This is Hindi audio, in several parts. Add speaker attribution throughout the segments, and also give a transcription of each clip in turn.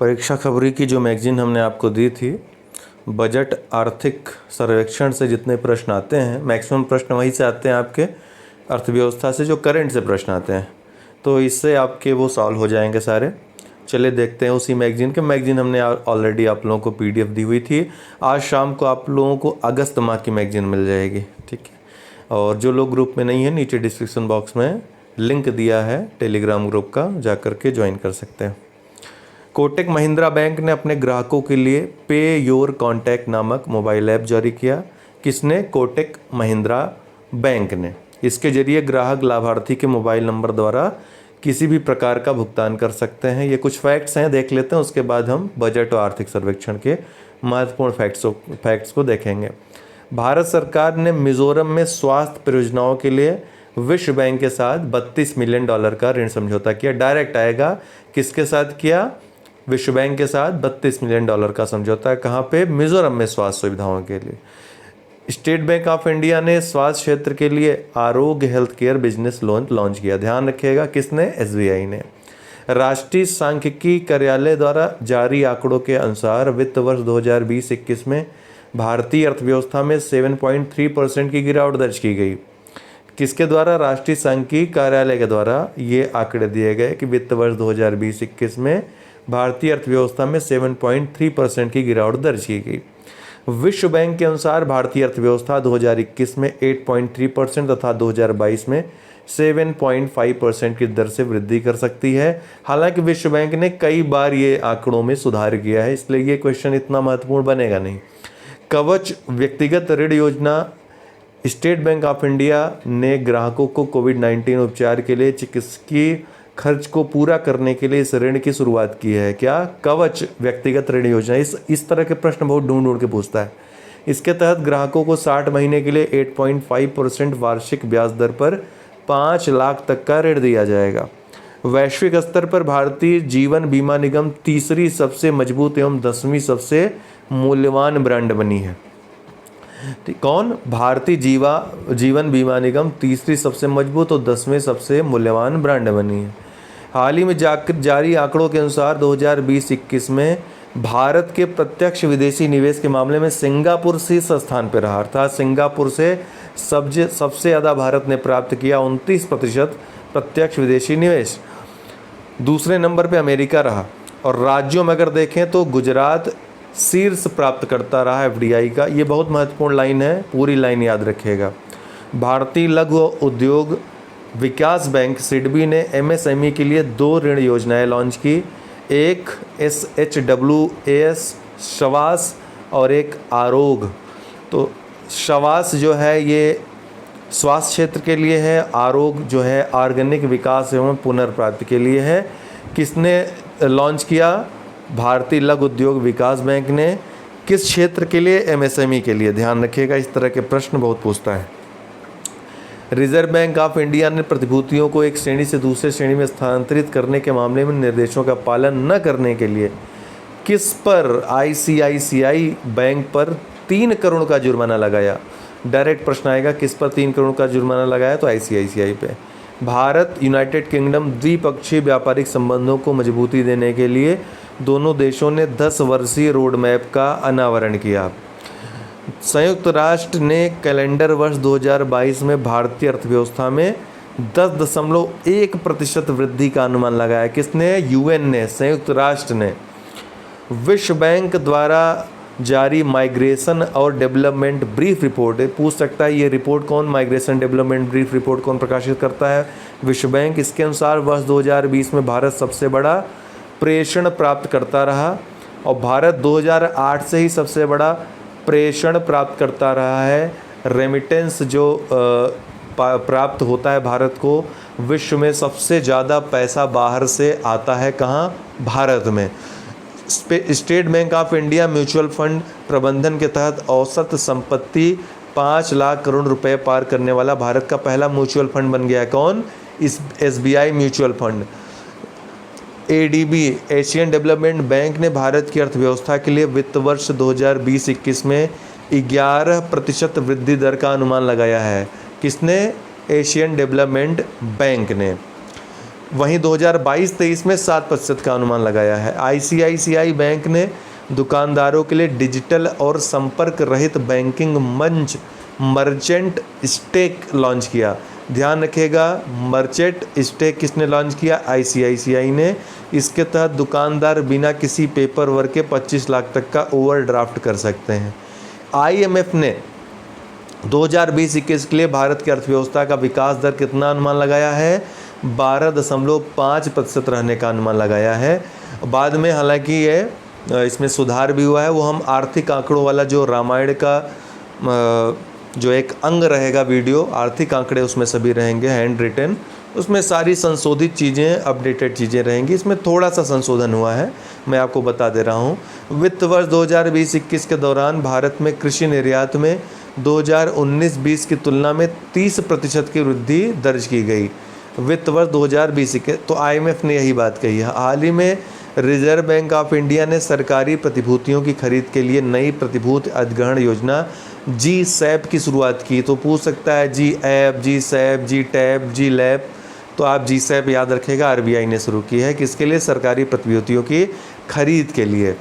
Speaker 1: परीक्षा खबरी की जो मैगज़ीन हमने आपको दी थी, बजट आर्थिक सर्वेक्षण से जितने प्रश्न आते हैं, मैक्सिमम प्रश्न वहीं से आते हैं आपके अर्थव्यवस्था से, जो करंट से प्रश्न आते हैं, तो इससे आपके वो सॉल्व हो जाएंगे सारे। चलिए देखते हैं उसी मैगज़ीन हमने ऑलरेडी आप लोगों को पीडीएफ दी हुई थी। आज शाम को आप लोगों को अगस्त माह की मैगज़ीन मिल जाएगी, ठीक है। और जो लोग ग्रुप में नहीं है, नीचे डिस्क्रिप्शन बॉक्स में लिंक दिया है टेलीग्राम ग्रुप का, जा कर के ज्वाइन कर सकते हैं। कोटक महिंद्रा बैंक ने अपने ग्राहकों के लिए पे योर कॉन्टैक्ट नामक मोबाइल ऐप जारी किया। किसने? कोटक महिंद्रा बैंक ने। इसके जरिए ग्राहक लाभार्थी के मोबाइल नंबर द्वारा किसी भी प्रकार का भुगतान कर सकते हैं। ये कुछ फैक्ट्स हैं, देख लेते हैं, उसके बाद हम बजट और आर्थिक सर्वेक्षण के महत्वपूर्ण फैक्ट्स को देखेंगे। भारत सरकार ने मिजोरम में स्वास्थ्य परियोजनाओं के लिए विश्व बैंक के साथ $32 मिलियन का ऋण समझौता किया। डायरेक्ट आएगा, किसके साथ किया? विश्व बैंक के साथ $32 मिलियन का समझौता। कहाँ पे? मिजोरम में स्वास्थ्य सुविधाओं के लिए। स्टेट बैंक ऑफ इंडिया ने स्वास्थ्य क्षेत्र के लिए आरोग्य health care business loan launch किया। ध्यान रखिएगा, किसने? SBI ने। राष्ट्रीय सांख्यिकी कार्यालय द्वारा जारी आंकड़ों के अनुसार वित्त वर्ष 2020-21 में भारतीय अर्थव्यवस्था में 7.3% की गिरावट दर्ज की गई। किसके द्वारा? राष्ट्रीय सांख्यिकी कार्यालय के द्वारा ये आंकड़े दिए गए कि वित्त वर्ष 2020-21 में भारतीय अर्थव्यवस्था में 7.3% की गिरावट दर्ज की गई। विश्व बैंक के अनुसार भारतीय अर्थव्यवस्था 2021 में 8.3% तथा 2022 में 7.5% की दर से वृद्धि कर सकती है। हालांकि विश्व बैंक ने कई बार ये आंकड़ों में सुधार किया है, इसलिए ये क्वेश्चन इतना महत्वपूर्ण बनेगा नहीं। कवच व्यक्तिगत ऋण योजना। स्टेट बैंक ऑफ इंडिया ने ग्राहकों को कोविड-19 उपचार के लिए चिकित्सकीय खर्च को पूरा करने के लिए इस ऋण की शुरुआत की है। क्या? कवच व्यक्तिगत ऋण योजना। इस तरह के प्रश्न बहुत ढूंढ के पूछता है। इसके तहत ग्राहकों को 60 महीने के लिए 8.5% वार्षिक ब्याज दर पर 5 लाख तक का ऋण दिया जाएगा। वैश्विक स्तर पर भारतीय जीवन बीमा निगम तीसरी सबसे मजबूत एवं 10वीं सबसे मूल्यवान ब्रांड बनी है। कौन? भारतीय जीवन बीमा निगम तीसरी सबसे मजबूत और 10वें सबसे मूल्यवान ब्रांड बनी है। हाल ही में जारी आंकड़ों के अनुसार 2020-21 में भारत के प्रत्यक्ष विदेशी निवेश के मामले में सिंगापुर शीर्ष स्थान पर रहा। अर्थात सिंगापुर से सबसे ज़्यादा भारत ने प्राप्त किया 29% प्रत्यक्ष विदेशी निवेश। दूसरे नंबर पे अमेरिका रहा। और राज्यों में अगर देखें तो गुजरात शीर्ष प्राप्त करता रहा FDI का। ये बहुत महत्वपूर्ण लाइन है, पूरी लाइन याद रखिएगा। भारतीय लघु उद्योग विकास बैंक सिडबी ने MSME के लिए 2 ऋण योजनाएं लॉन्च की। एक SHWAS शवास और एक आरोग। तो शवास जो है ये स्वास्थ्य क्षेत्र के लिए है, आरोग जो है ऑर्गेनिक विकास एवं पुनर्प्राप्ति के लिए है। किसने लॉन्च किया? भारतीय लघु उद्योग विकास बैंक ने। किस क्षेत्र के लिए? MSME के लिए। ध्यान रखिएगा, इस तरह के प्रश्न बहुत पूछता है। रिजर्व बैंक ऑफ इंडिया ने प्रतिभूतियों को एक श्रेणी से दूसरे श्रेणी में स्थानांतरित करने के मामले में निर्देशों का पालन न करने के लिए किस पर? ICICI बैंक पर 3 करोड़ का जुर्माना लगाया। डायरेक्ट प्रश्न आएगा, किस पर 3 करोड़ का जुर्माना लगाया? तो ICICI पे। भारत यूनाइटेड किंगडम द्विपक्षीय व्यापारिक संबंधों को मजबूती देने के लिए दोनों देशों ने 10 वर्षीय रोड मैप का अनावरण किया। संयुक्त राष्ट्र ने कैलेंडर वर्ष 2022 में भारतीय अर्थव्यवस्था में 10.1% वृद्धि का अनुमान लगाया। किसने? UN ने, संयुक्त राष्ट्र ने। विश्व बैंक द्वारा जारी माइग्रेशन और डेवलपमेंट ब्रीफ रिपोर्ट। पूछ सकता है ये रिपोर्ट कौन? माइग्रेशन डेवलपमेंट ब्रीफ रिपोर्ट कौन प्रकाशित करता है? विश्व बैंक। इसके अनुसार वर्ष 2020 में भारत सबसे बड़ा प्रेषण प्राप्त करता रहा और भारत 2008 से ही सबसे बड़ा प्रेषण प्राप्त करता रहा है। रेमिटेंस जो प्राप्त होता है भारत को, विश्व में सबसे ज़्यादा पैसा बाहर से आता है। कहाँ? भारत में। State bank of India mutual fund प्रबंधन के तहत औसत संपत्ति 5 लाख करोड़ रुपए पार करने वाला भारत का पहला म्यूचुअल फंड बन गया। कौन? SBI mutual fund. ADB Asian development bank ने भारत की अर्थव्यवस्था के लिए वित्त वर्ष 2020-21 में 11% वृद्धि दर का अनुमान लगाया है। किसने? एशियन डेवलपमेंट बैंक ने। वहीं 2022-23 में 7% का अनुमान लगाया है। ICICI बैंक ने दुकानदारों के लिए डिजिटल और संपर्क रहित बैंकिंग मंच मर्चेंट स्टेक लॉन्च किया। ध्यान रखिएगा, मर्चेंट स्टेक किसने लॉन्च किया? ICICI ने। इसके तहत दुकानदार बिना किसी पेपर वर्क के 25 लाख तक का ओवरड्राफ्ट कर सकते हैं। IMF ने 2020-21 के लिए भारत की अर्थव्यवस्था का विकास दर कितना अनुमान लगाया है? 12.5% रहने का अनुमान लगाया है। बाद में हालांकि ये इसमें सुधार भी हुआ है। वो हम आर्थिक आंकड़ों वाला जो रामायण का जो एक अंग रहेगा वीडियो, आर्थिक आंकड़े उसमें सभी रहेंगे हैंड रिटन, उसमें सारी संशोधित चीज़ें, अपडेटेड चीज़ें रहेंगी। इसमें थोड़ा सा संशोधन हुआ है, मैं आपको बता दे रहा हूँ। वित्त वर्ष 2020-21 के दौरान भारत में कृषि निर्यात में 2019-20 की तुलना में 30% की वृद्धि दर्ज की गई। वित्त वर्ष 2020 के, तो IMF ने यही बात कही है। हाल ही में रिजर्व बैंक ऑफ इंडिया ने सरकारी प्रतिभूतियों की खरीद के लिए नई प्रतिभूति अधिग्रहण योजना GSAP की शुरुआत की। तो पूछ सकता है GAP, GSAP, GTAP, GLAP, तो आप GSAP याद रखेगा, RBI ने शुरू की है। किसके लिए? सरकारी प्रतिभूतियों की खरीद के लिए।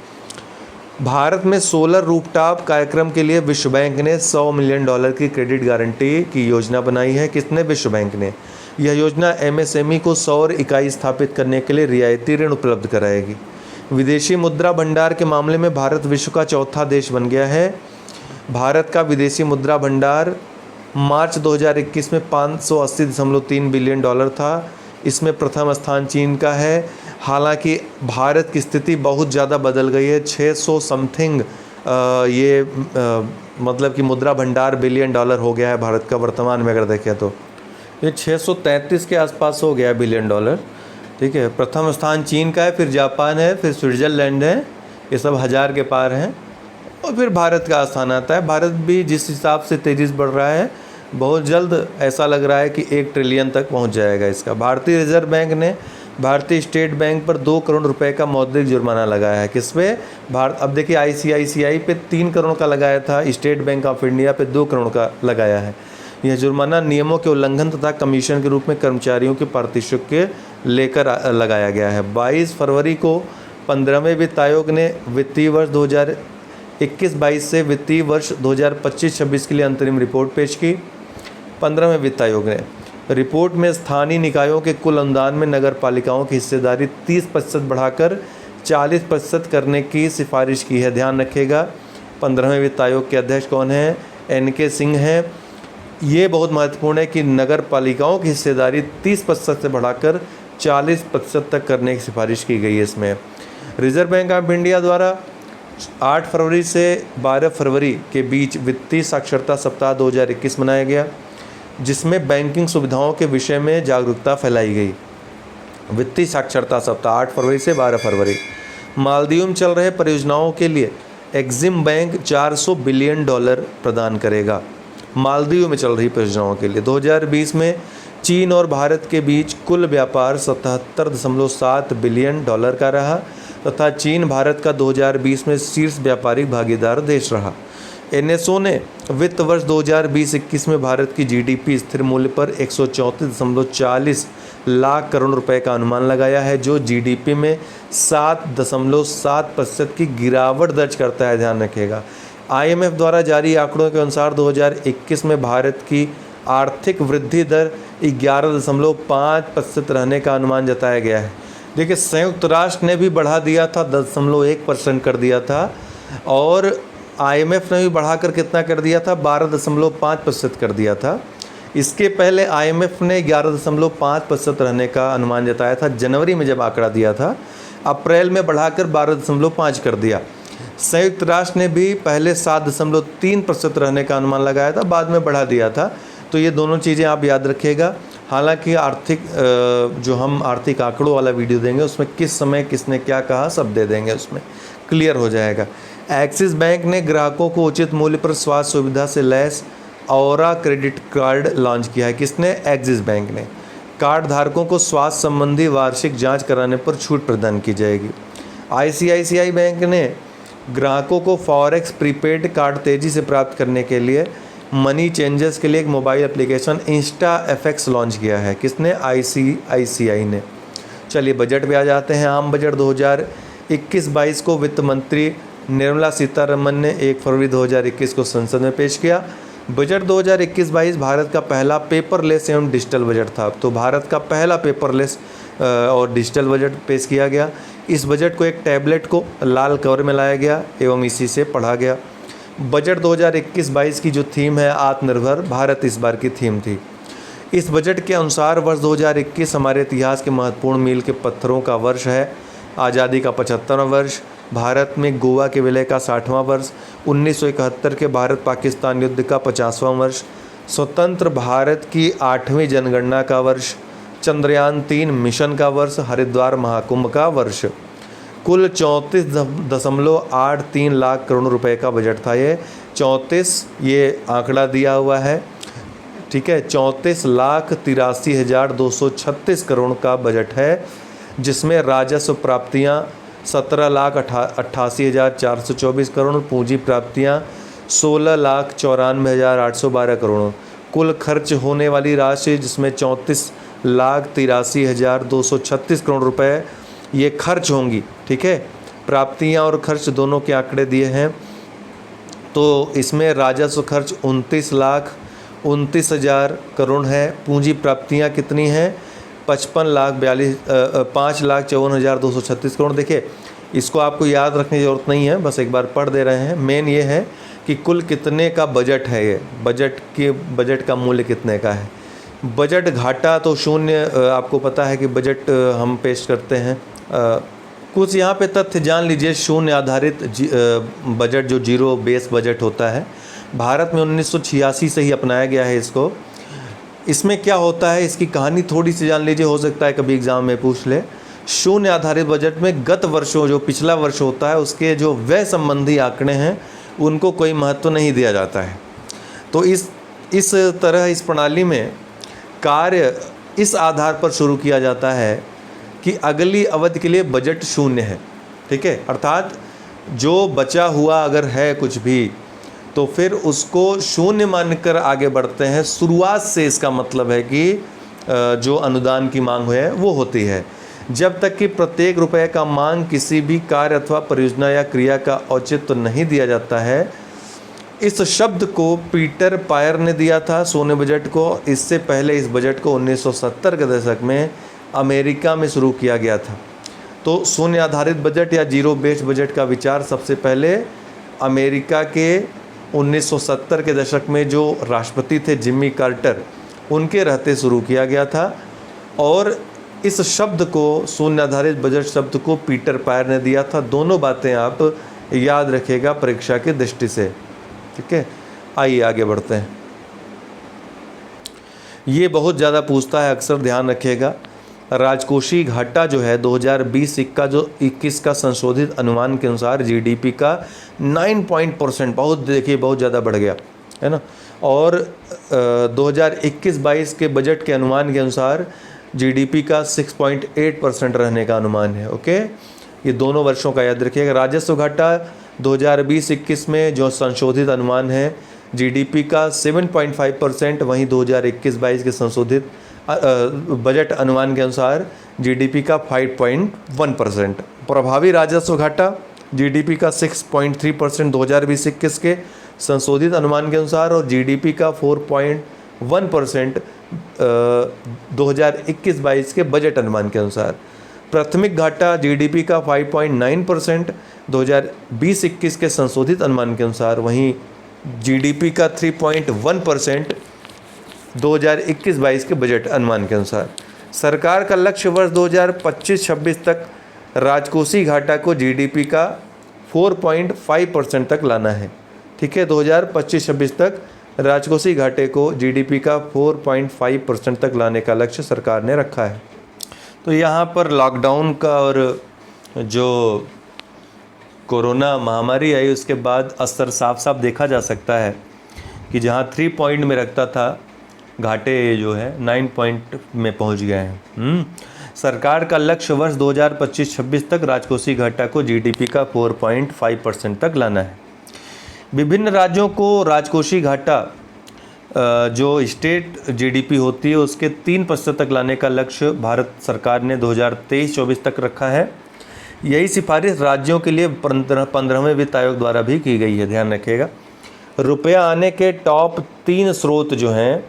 Speaker 1: भारत में सोलर रूफटॉप कार्यक्रम के लिए विश्व बैंक ने $100 मिलियन की क्रेडिट गारंटी की योजना बनाई है। किसने? विश्व बैंक ने। यह योजना MSME को सौर इकाई स्थापित करने के लिए रियायती ऋण उपलब्ध कराएगी। विदेशी मुद्रा भंडार के मामले में भारत विश्व का चौथा देश बन गया है। भारत का विदेशी मुद्रा भंडार मार्च 2021 में $580.3 बिलियन था। इसमें प्रथम स्थान चीन का है। हालांकि भारत की स्थिति बहुत ज़्यादा बदल गई है। 600 समथिंग मतलब कि मुद्रा भंडार $बिलियन हो गया है भारत का वर्तमान में अगर देखें तो। ये 633 के आसपास हो गया $बिलियन। ठीक है, प्रथम स्थान चीन का है, फिर जापान है, फिर स्विट्ज़रलैंड है, ये सब 1000 के पार हैं, और फिर भारत का स्थान आता है। भारत भी जिस हिसाब से तेज़ी से बढ़ रहा है, बहुत जल्द ऐसा लग रहा है कि 1 ट्रिलियन तक पहुंच जाएगा इसका। भारतीय रिजर्व बैंक ने भारतीय स्टेट बैंक पर 2 करोड़ रुपए का मौद्रिक जुर्माना लगाया है। किस पे? भारत। अब देखिए, ICICI पे 3 करोड़ का लगाया था, स्टेट बैंक ऑफ इंडिया पे 2 करोड़ का लगाया है। यह जुर्माना नियमों के उल्लंघन तथा कमीशन के रूप में कर्मचारियों के पारितोषिक के लेकर लगाया गया है। 22 फरवरी को 15वें वित्त आयोग ने वित्तीय वर्ष 2021-22 से वित्तीय वर्ष 2025-26 के लिए अंतरिम रिपोर्ट पेश की। 15वें वित्त आयोग ने रिपोर्ट में स्थानीय निकायों के कुल अनुदान में नगर पालिकाओं की हिस्सेदारी 30% बढ़ाकर 40% करने की सिफारिश की है। ध्यान रखिएगा, 15वें वित्त आयोग के अध्यक्ष कौन हैं? NK सिंह हैं। ये बहुत महत्वपूर्ण है कि नगर पालिकाओं की हिस्सेदारी 30% से बढ़ाकर 40% तक करने की सिफारिश की गई है। इसमें रिजर्व बैंक ऑफ इंडिया द्वारा 8 फरवरी से 12 फरवरी के बीच वित्तीय साक्षरता सप्ताह 2021 मनाया गया, जिसमें बैंकिंग सुविधाओं के विषय में जागरूकता फैलाई गई। वित्तीय साक्षरता सप्ताह 8 फरवरी से 12 फरवरी। मालदीव में चल रहे परियोजनाओं के लिए एक्जिम बैंक $400 बिलियन प्रदान करेगा। मालदीव में चल रही परियोजनाओं के लिए 2020 में चीन और भारत के बीच कुल व्यापार $77.7 बिलियन का रहा तथा चीन भारत का 2020 में शीर्ष व्यापारिक भागीदार देश रहा। NSO ने वित्त वर्ष 2020-21 में भारत की GDP स्थिर मूल्य पर 134.40 लाख करोड़ रुपए का अनुमान लगाया है, जो GDP में 7.7% की गिरावट दर्ज करता है। ध्यान रखिएगा, IMF द्वारा जारी आंकड़ों के अनुसार 2021 में भारत की आर्थिक वृद्धि दर 11.5% रहने का अनुमान जताया गया है। देखिए, संयुक्त राष्ट्र ने भी बढ़ा दिया था, 10.1% कर दिया था, और IMF ने भी बढ़ाकर कितना कर दिया था? 12.5% कर दिया था। इसके पहले IMF ने 11.5% रहने का अनुमान जताया था जनवरी में जब आंकड़ा दिया था। अप्रैल में बढ़ाकर 12.5 कर दिया। संयुक्त राष्ट्र ने भी पहले 7.3% रहने का अनुमान लगाया था, बाद में बढ़ा दिया था। तो ये दोनों चीज़ें आप याद रखिएगा। हालांकि जो हम आर्थिक आंकड़ों वाला वीडियो देंगे उसमें किस समय किसने क्या कहा सब दे देंगे, उसमें क्लियर हो जाएगा। एक्सिस बैंक ने ग्राहकों को उचित मूल्य पर स्वास्थ्य सुविधा से लैस औरा क्रेडिट कार्ड लॉन्च किया है। किसने? एक्सिस बैंक ने। कार्ड धारकों को स्वास्थ्य संबंधी वार्षिक जांच कराने पर छूट प्रदान की जाएगी। ICICI बैंक ने ग्राहकों को फॉरेक्स प्रीपेड कार्ड तेज़ी से प्राप्त करने के लिए मनी चेंजेस के लिए एक मोबाइल एप्लीकेशन InstaFX लॉन्च किया है। किसने? ICICI ने। चलिए बजट पे आ जाते हैं। आम बजट 2021-22 को वित्त मंत्री निर्मला सीतारमन ने 1 फरवरी 2021 को संसद में पेश किया। बजट 2021-22 भारत का पहला पेपरलेस एवं डिजिटल बजट था। तो भारत का पहला पेपरलेस और डिजिटल बजट पेश किया गया। इस बजट को एक टैबलेट को लाल कवर में लाया गया एवं इसी से पढ़ा गया। बजट 2021-22 की जो थीम है आत्मनिर्भर भारत इस बार की थीम थी। इस बजट के अनुसार वर्ष 2021 हमारे इतिहास के महत्वपूर्ण मील के पत्थरों का वर्ष है। आज़ादी का 75वां वर्ष, भारत में गोवा के विलय का 60वां वर्ष, 1971 के भारत पाकिस्तान युद्ध का 50वां वर्ष, स्वतंत्र भारत की 8वीं जनगणना का वर्ष, चंद्रयान-3 मिशन का वर्ष, हरिद्वार महाकुंभ का वर्ष। कुल 34.83 लाख करोड़ रुपए का बजट था। ये 34 ये आंकड़ा दिया हुआ है, ठीक है। 34,83,236 करोड़ का बजट है, जिसमें राजस्व प्राप्तियां 17,88,424 करोड़, पूंजी प्राप्तियां 16,94,812 करोड़, कुल खर्च होने वाली राशि जिसमें 34,83,236 करोड़ रुपए ये खर्च होंगी, ठीक है। प्राप्तियां और खर्च दोनों के आंकड़े दिए हैं। तो इसमें राजस्व खर्च 29,29,000 करोड़ है। पूंजी प्राप्तियां कितनी हैं? 5,54,236 करोड़। देखिए इसको आपको याद रखने की ज़रूरत नहीं है, बस एक बार पढ़ दे रहे हैं। मेन ये है कि कुल कितने का बजट है, ये बजट का मूल्य कितने का है। बजट घाटा तो शून्य, आपको पता है कि बजट हम पेश करते हैं। कुछ यहाँ पे तथ्य जान लीजिए। शून्य आधारित बजट जो जीरो बेस बजट होता है, भारत में 1986 से ही अपनाया गया है इसको। इसमें क्या होता है, इसकी कहानी थोड़ी सी जान लीजिए, हो सकता है कभी एग्जाम में पूछ ले। शून्य आधारित बजट में गत वर्षों जो पिछला वर्ष होता है उसके जो व्यय संबंधी आंकड़े हैं उनको कोई महत्व नहीं दिया जाता है। तो इस तरह इस प्रणाली में कार्य इस आधार पर शुरू किया जाता है कि अगली अवधि के लिए बजट शून्य है, ठीक है। अर्थात जो बचा हुआ अगर है कुछ भी तो फिर उसको शून्य मानकर आगे बढ़ते हैं। शुरुआत से इसका मतलब है कि जो अनुदान की मांग है वो होती है, जब तक कि प्रत्येक रुपए का मांग किसी भी कार्य अथवा परियोजना या क्रिया का औचित्य नहीं दिया जाता है। इस शब्द को पीटर पायर ने दिया था शून्य बजट को। इससे पहले इस बजट को 1970 के दशक में अमेरिका में शुरू किया गया था। तो शून्य आधारित बजट या जीरो बेस्ड बजट का विचार सबसे पहले अमेरिका के 1970 के दशक में जो राष्ट्रपति थे जिम्मी कार्टर, उनके रहते शुरू किया गया था। और इस शब्द को, शून्य आधारित बजट शब्द को पीटर पायर ने दिया था। दोनों बातें आप याद रखिएगा परीक्षा की दृष्टि से, ठीक है। आइए आगे बढ़ते हैं। ये बहुत ज़्यादा पूछता है, अक्सर ध्यान रखिएगा। राजकोषीय घाटा जो है 2020-21 का संशोधित अनुमान के अनुसार जीडीपी का 9% बहुत ज़्यादा बढ़ गया है ना। और 2021-22 के बजट के अनुमान के अनुसार जीडीपी का 6.8% रहने का अनुमान है। ओके, ये दोनों वर्षों का याद रखिएगा। राजस्व घाटा 2020-21 में जो संशोधित अनुमान है जीडीपी का 7.5%, वहीं 2021-22 के संशोधित बजट अनुमान के अनुसार जीडीपी का 5.1%। प्रभावी राजस्व घाटा जीडीपी का 6.3% 2020-21 के संशोधित अनुमान के अनुसार, और जीडीपी का 4.1% 2021-22 के बजट अनुमान के अनुसार। प्राथमिक घाटा जीडीपी का 5.9% 2020-21 के संशोधित अनुमान के अनुसार, वहीं जीडीपी का 3.1% 2021-22 के बजट अनुमान के अनुसार। सरकार का लक्ष्य वर्ष 2025-26 तक राजकोषीय घाटा को जीडीपी का 4.5% तक लाना है। ठीक है, 2025-26 तक राजकोषीय घाटे को जीडीपी का 4.5% तक लाने का लक्ष्य सरकार ने रखा है। तो यहाँ पर लॉकडाउन का और जो कोरोना महामारी आई उसके बाद असर साफ साफ देखा जा सकता है कि जहाँ 3 पॉइंट में रखता था घाटे जो है 9 पॉइंट में पहुँच गए हैं। सरकार का लक्ष्य वर्ष 2025-26 तक राजकोषीय घाटा को जीडीपी का 4.5% तक लाना है। विभिन्न राज्यों को राजकोषीय घाटा जो स्टेट जीडीपी होती है उसके 3% तक लाने का लक्ष्य भारत सरकार ने 2023-24 तक रखा है। यही सिफारिश राज्यों के लिए 15वें वित्त आयोग द्वारा भी की गई है, ध्यान रखिएगा। रुपया आने के टॉप 3 स्रोत जो हैं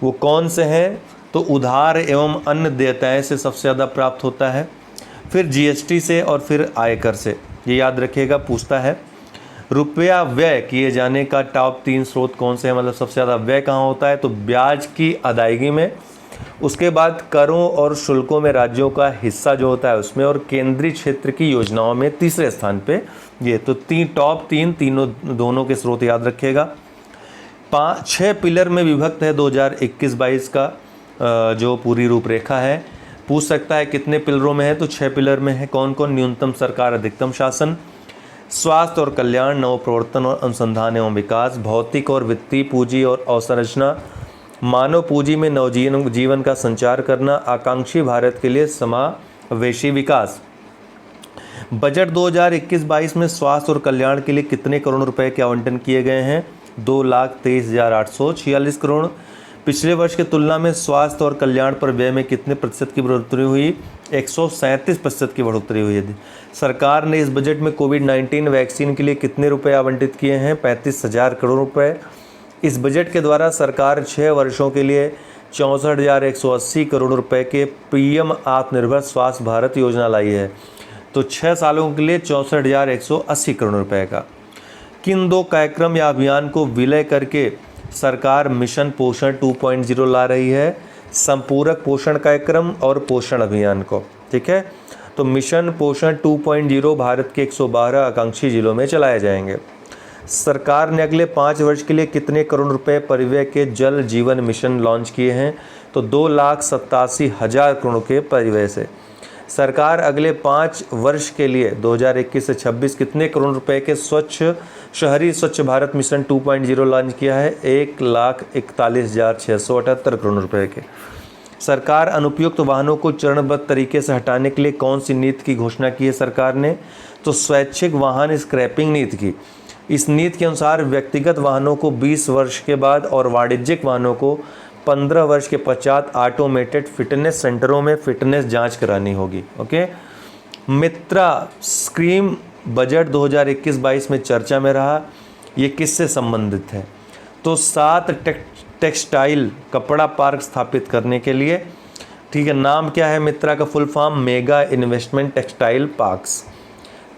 Speaker 1: वो कौन से हैं? तो उधार एवं अन्य देयताएं से सबसे ज़्यादा प्राप्त होता है, फिर जीएसटी से और फिर आयकर से। ये याद रखिएगा, पूछता है। रुपया व्यय किए जाने का टॉप 3 स्रोत कौन से हैं, मतलब सबसे ज़्यादा व्यय कहाँ होता है? तो ब्याज की अदायगी में, उसके बाद करों और शुल्कों में राज्यों का हिस्सा जो होता है उसमें, और केंद्रीय क्षेत्र की योजनाओं में तीसरे स्थान पे। ये तो टॉप 3 तीनों दोनों के स्रोत याद रखिएगा। 6 पिलर में विभक्त है 2021-22 का जो पूरी रूपरेखा है। पूछ सकता है कितने पिलरों में है, तो 6 पिलर में है। कौन कौन? न्यूनतम सरकार, अधिकतम शासन, स्वास्थ्य और कल्याण, नवप्रवर्तन और अनुसंधान एवं विकास, भौतिक और वित्तीय पूंजी और अवसंरचना, मानव पूंजी में नवजीवन का संचार करना, आकांक्षी भारत के लिए समावेशी विकास। बजट 2021-22 में स्वास्थ्य और कल्याण के लिए कितने करोड़ रुपए के आवंटन किए गए हैं? 2,23,846 करोड़। पिछले वर्ष की तुलना में स्वास्थ्य और कल्याण पर व्यय में कितने प्रतिशत की बढ़ोतरी हुई? 137% की बढ़ोतरी हुई है। सरकार ने इस बजट में कोविड-19 वैक्सीन के लिए कितने रुपए आवंटित किए हैं? 35,000 करोड़ रुपए। इस बजट के द्वारा सरकार 6 वर्षों के लिए 64,180 करोड़ रुपए के पीएम आत्मनिर्भर स्वास्थ्य भारत योजना लाई है। तो 6 सालों के लिए 64,180 करोड़ रुपए का। किन 2 कार्यक्रम या अभियान को विलय करके सरकार मिशन पोषण 2.0 ला रही है? संपूरक पोषण कार्यक्रम और पोषण अभियान को, ठीक है। तो मिशन पोषण 2.0 भारत के 112 आकांक्षी जिलों में चलाए जाएंगे। सरकार ने अगले 5 वर्ष के लिए कितने करोड़ रुपए परिव्यय के जल जीवन मिशन लॉन्च किए हैं? तो 2,87,000 करोड़ के परिव्यय से। सरकार अगले 5 वर्ष के लिए 2021 से 26 कितने करोड़ रुपए के शहरी स्वच्छ भारत मिशन 2.0 लॉन्च किया है? 1,41,678 करोड़ रुपए के। सरकार अनुपयुक्त वाहनों को चरणबद्ध तरीके से हटाने के लिए कौन सी नीति की घोषणा की है सरकार ने? तो स्वैच्छिक वाहन स्क्रैपिंग नीति की। इस नीति के अनुसार व्यक्तिगत वाहनों को 20 वर्ष के बाद और वाणिज्यिक वाहनों को 15 वर्ष के पश्चात ऑटोमेटेड फिटनेस सेंटरों में फिटनेस जांच करानी होगी। ओके। मित्रा स्कीम बजट 2021-22 में चर्चा में रहा। ये किससे संबंधित है? तो 7 टेक्सटाइल कपड़ा पार्क स्थापित करने के लिए, ठीक है। नाम क्या है मित्रा का full form? Mega investment textile parks.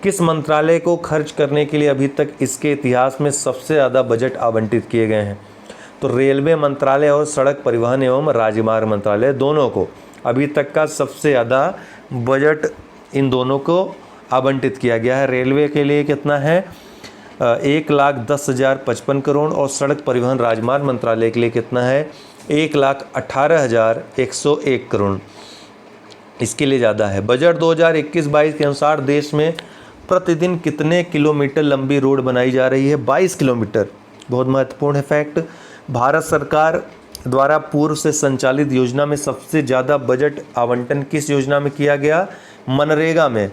Speaker 1: किस मंत्रालय को खर्च करने के लिए अभी तक इसके इतिहास में सबसे ज़्यादा बजट आवंटित किए गए हैं? तो रेलवे मंत्रालय और सड़क परिवहन एवं राजमार्ग मंत्रालय, दोनों को अभी तक का सबसे ज़्यादा बजट इन दोनों को आवंटित किया गया है। रेलवे के लिए कितना है? 1,10,055 करोड़, और सड़क परिवहन राजमार्ग मंत्रालय के लिए कितना है? 1,18,101 करोड़। इसके लिए ज़्यादा है। बजट 2021-22 के अनुसार देश में प्रतिदिन कितने किलोमीटर लंबी रोड बनाई जा रही है? 22 किलोमीटर। बहुत महत्वपूर्ण है फैक्ट। भारत सरकार द्वारा पूर्व से संचालित योजना में सबसे ज़्यादा बजट आवंटन किस योजना में किया गया? मनरेगा में।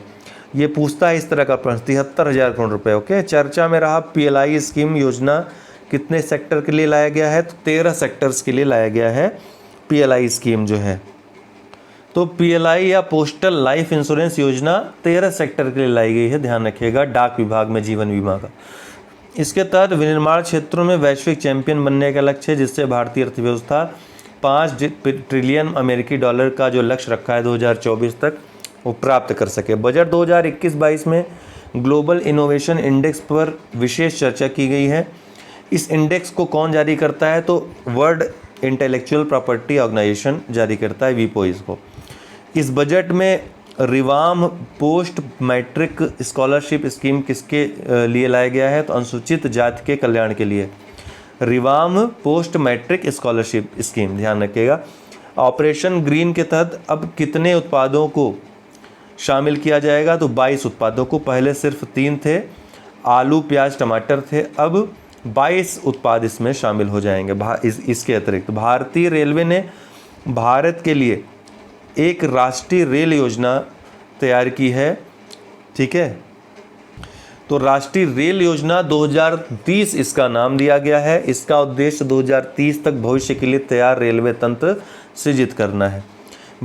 Speaker 1: ये पूछता है इस तरह का प्रश्न। 73,000 करोड़ रुपए। ओके। चर्चा में रहा पीएलआई स्कीम योजना कितने सेक्टर के लिए लाया गया है? तो 13 सेक्टर्स के लिए लाया गया है पीएलआई स्कीम जो है। तो पीएलआई या पोस्टल लाइफ इंश्योरेंस योजना 13 सेक्टर के लिए लाई गई है, ध्यान रखिएगा, डाक विभाग में जीवन बीमा का। इसके तहत विनिर्माण क्षेत्रों में वैश्विक चैंपियन बनने का लक्ष्य है, जिससे भारतीय अर्थव्यवस्था 5 ट्रिलियन अमेरिकी डॉलर का जो लक्ष्य रखा है 2024 तक वो प्राप्त कर सके। बजट 2021-22 में ग्लोबल इनोवेशन इंडेक्स पर विशेष चर्चा की गई है। इस इंडेक्स को कौन जारी करता है? तो वर्ल्ड इंटेलेक्चुअल प्रॉपर्टी ऑर्गेनाइजेशन जारी करता है, वीपो इसको। इस बजट में रिवाम पोस्ट मैट्रिक स्कॉलरशिप स्कीम किसके लिए लाया गया है? तो अनुसूचित जाति के कल्याण के लिए। रिवाम पोस्ट मैट्रिक स्कॉलरशिप स्कीम, ध्यान रखिएगा। ऑपरेशन ग्रीन के तहत अब कितने उत्पादों को शामिल किया जाएगा? तो 22 उत्पादों को। पहले सिर्फ 3 थे, आलू प्याज टमाटर थे, अब 22 उत्पाद इसमें शामिल हो जाएंगे। इसके अतिरिक्त भारतीय रेलवे ने भारत के लिए एक राष्ट्रीय रेल योजना तैयार की है, ठीक है। तो राष्ट्रीय रेल योजना 2030 इसका नाम दिया गया है। इसका उद्देश्य 2030 तक भविष्य के लिए तैयार रेलवे तंत्र सृजित करना है।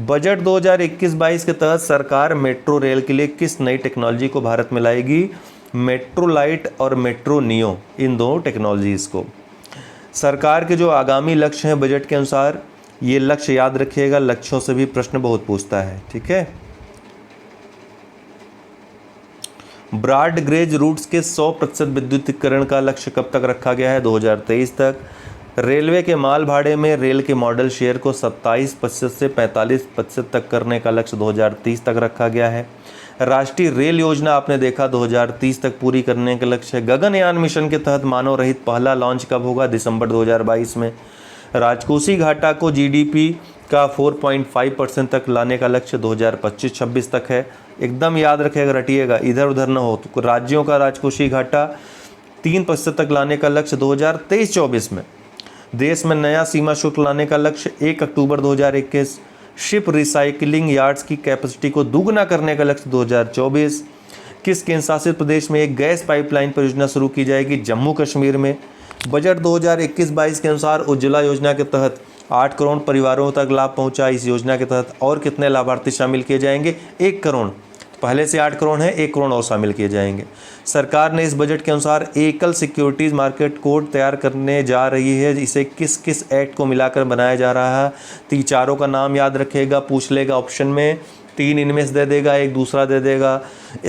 Speaker 1: बजट 2021-22 के तहत सरकार मेट्रो रेल के लिए किस नई टेक्नोलॉजी को भारत में लाएगी? मेट्रो लाइट और मेट्रो नियो, इन दोनों टेक्नोलॉजीज़ को। सरकार के जो आगामी लक्ष्य हैं बजट के अनुसार, ये लक्ष्य याद रखिएगा, लक्ष्यों से भी प्रश्न बहुत पूछता है, ठीक है। ब्रॉड गेज रूट्स के 100% विद्युतीकरण का लक्ष्य कब तक रखा गया है? 2023 तक। रेलवे के माल भाड़े में रेल के मॉडल शेयर को 27% से 45% तक करने का लक्ष्य 2030 तक रखा गया है। राष्ट्रीय रेल योजना आपने देखा 2030 तक पूरी करने का लक्ष्य है। गगनयान मिशन के तहत मानव रहित पहला लॉन्च कब होगा? दिसंबर 2022 में। राजकोषीय घाटा को जीडीपी का 4.5% तक लाने का लक्ष्य 2025-26 तक है। एकदम याद रखिएगा, रटिएगा, इधर उधर न हो। तो राज्यों का राजकोषीय घाटा 3% तक लाने का लक्ष्य 2023-24 में। देश में नया सीमा शुल्क लाने का लक्ष्य 1 अक्टूबर 2021। शिप रिसाइकलिंग यार्ड्स की कैपेसिटी को दुगना करने का लक्ष्य 2024। किस केंद्र शासित प्रदेश में एक गैस पाइपलाइन परियोजना शुरू की जाएगी? जम्मू कश्मीर में। बजट 2021-22 के अनुसार उज्ज्वला योजना के तहत 8 करोड़ परिवारों तक लाभ पहुंचा। इस योजना के तहत और कितने लाभार्थी शामिल किए जाएंगे? 1 करोड़। पहले से 8 करोड़ है, 1 करोड़ और शामिल किए जाएंगे। सरकार ने इस बजट के अनुसार एकल सिक्योरिटीज मार्केट कोड तैयार करने जा रही है। इसे किस किस एक्ट को मिलाकर बनाया जा रहा है? तो चारों का नाम याद रखेगा, पूछ लेगा ऑप्शन में, 3 इनमें से दे देगा, एक दूसरा दे देगा।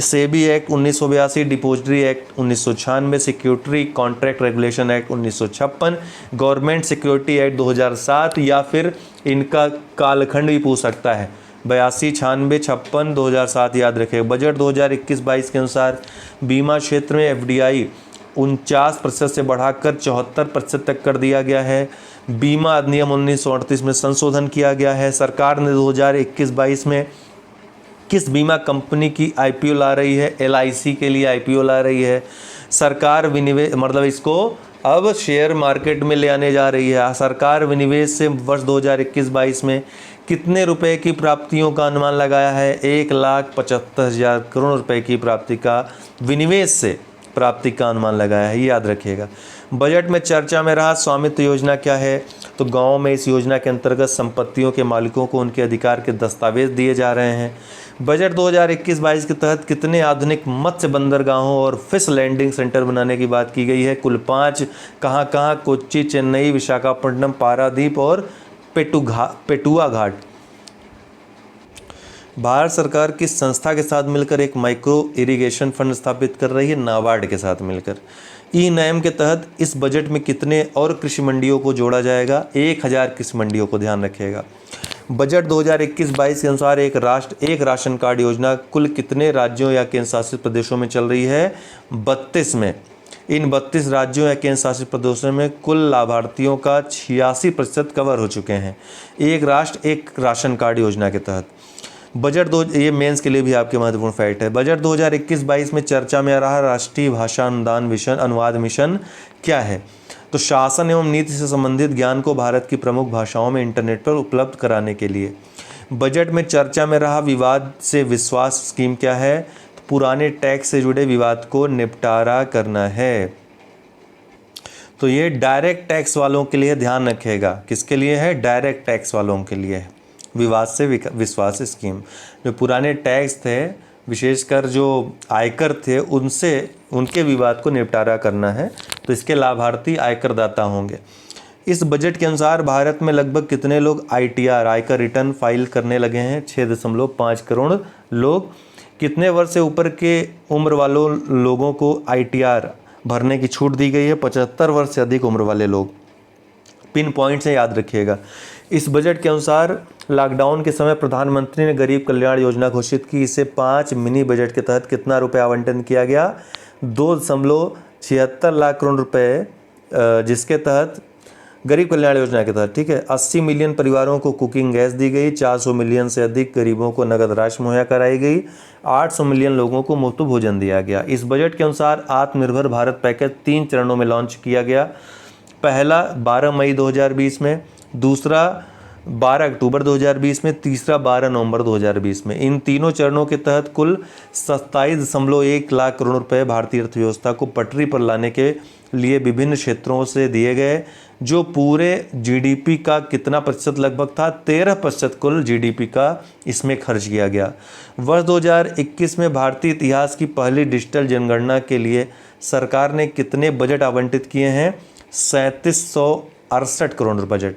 Speaker 1: SEBI act 1982, depository act 1996, security contract regulation act 1956, government security act 2007, या फिर इनका कालखंड भी पूछ सकता है, 82, 96, 56, 2007 याद रखेगा। बजट 2021-22 के अनुसार बीमा क्षेत्र में एफडीआई 49% से बढ़ाकर 74% तक कर दिया गया है। बीमा अधिनियम 1938 में संशोधन किया गया है। सरकार ने 2021-22 में किस बीमा कंपनी की आईपीओ ला रही है? एलआईसी के लिए आईपीओ ला रही है। सरकार विनिवेश, मतलब इसको अब शेयर मार्केट में ले आने जा रही है। सरकार विनिवेश से वर्ष 2021-22 में कितने रुपए की प्राप्तियों का अनुमान लगाया है? 1,75,000 करोड़ रुपए की प्राप्ति का, विनिवेश से प्राप्ति का अनुमान लगाया है, ये याद रखिएगा। बजट में चर्चा में रहा स्वामित्व योजना क्या है? तो गाँव में इस योजना के अंतर्गत संपत्तियों के मालिकों को उनके अधिकार के दस्तावेज दिए जा रहे हैं। बजट 2021-22 के तहत कितने आधुनिक मत्स्य बंदरगाहों और फिश लैंडिंग सेंटर बनाने की बात की गई है? कुल 5। कहाँ कहाँ? कोच्चि, चेन्नई, विशाखापट्टनम, पारादीप और पेटुआ घाट। भारत सरकार किस संस्था के साथ मिलकर एक माइक्रो इरिगेशन फंड स्थापित कर रही है? नाबार्ड के साथ मिलकर। ई नैम के तहत इस बजट में कितने और कृषि मंडियों को जोड़ा जाएगा? 1000 कृषि मंडियों को, ध्यान रखिएगा। बजट 2021-22 के अनुसार एक राष्ट्र एक राशन कार्ड योजना कुल कितने राज्यों या केंद्र शासित प्रदेशों में चल रही है? 32 में। इन 32 राज्यों या केंद्र शासित प्रदेशों में कुल लाभार्थियों का 86% कवर हो चुके हैं एक राष्ट्र एक राशन कार्ड योजना के तहत। बजट ये मेंस के लिए भी आपके महत्वपूर्ण फैक्ट है। बजट 2021-22 में चर्चा में आ रहा राष्ट्रीय भाषा अनुवाद मिशन क्या है? तो शासन एवं नीति से संबंधित ज्ञान को भारत की प्रमुख भाषाओं में इंटरनेट पर उपलब्ध कराने के लिए। बजट में चर्चा में रहा विवाद से विश्वास स्कीम क्या है? तो पुराने टैक्स से जुड़े विवाद को निपटारा करना है। तो ये डायरेक्ट टैक्स वालों के लिए, ध्यान रखेगा, किसके लिए है? डायरेक्ट टैक्स वालों के लिए है विवाद से विश्वास स्कीम। जो पुराने टैक्स थे, विशेषकर जो आयकर थे, उनके विवाद को निपटारा करना है। तो इसके लाभार्थी आयकरदाता होंगे। इस बजट के अनुसार भारत में लगभग कितने लोग आईटीआर आयकर रिटर्न फाइल करने लगे हैं? 6.5 करोड़ लोग। कितने वर्ष से ऊपर के उम्र वालों लोगों को आईटीआर भरने की छूट दी गई है? 75 वर्ष से अधिक उम्र वाले लोग। पिन पॉइंट से याद रखिएगा। इस बजट के अनुसार लॉकडाउन के समय प्रधानमंत्री ने गरीब कल्याण योजना घोषित की। इसे 5 मिनी बजट के तहत कितना रुपये आवंटन किया गया? 2.76 लाख करोड़ रुपए, जिसके तहत गरीब कल्याण योजना के तहत, ठीक है, 80 मिलियन परिवारों को कुकिंग गैस दी गई। 400 मिलियन से अधिक गरीबों को नगद राशि मुहैया कराई गई। 800 मिलियन लोगों को मुफ्त भोजन दिया गया। इस बजट के अनुसार आत्मनिर्भर भारत पैकेज 3 चरणों में लॉन्च किया गया। पहला 12 मई 2020 में, दूसरा 12 अक्टूबर 2020 में, तीसरा 12 नवंबर 2020 में। इन तीनों चरणों के तहत कुल 27.1 लाख करोड़ रुपए भारतीय अर्थव्यवस्था को पटरी पर लाने के लिए विभिन्न क्षेत्रों से दिए गए, जो पूरे जीडीपी का कितना प्रतिशत लगभग था, 13% कुल जीडीपी का इसमें खर्च किया गया। वर्ष 2021 में भारतीय इतिहास की पहली डिजिटल जनगणना के लिए सरकार ने कितने बजट आवंटित किए हैं? 3768 करोड़ बजट।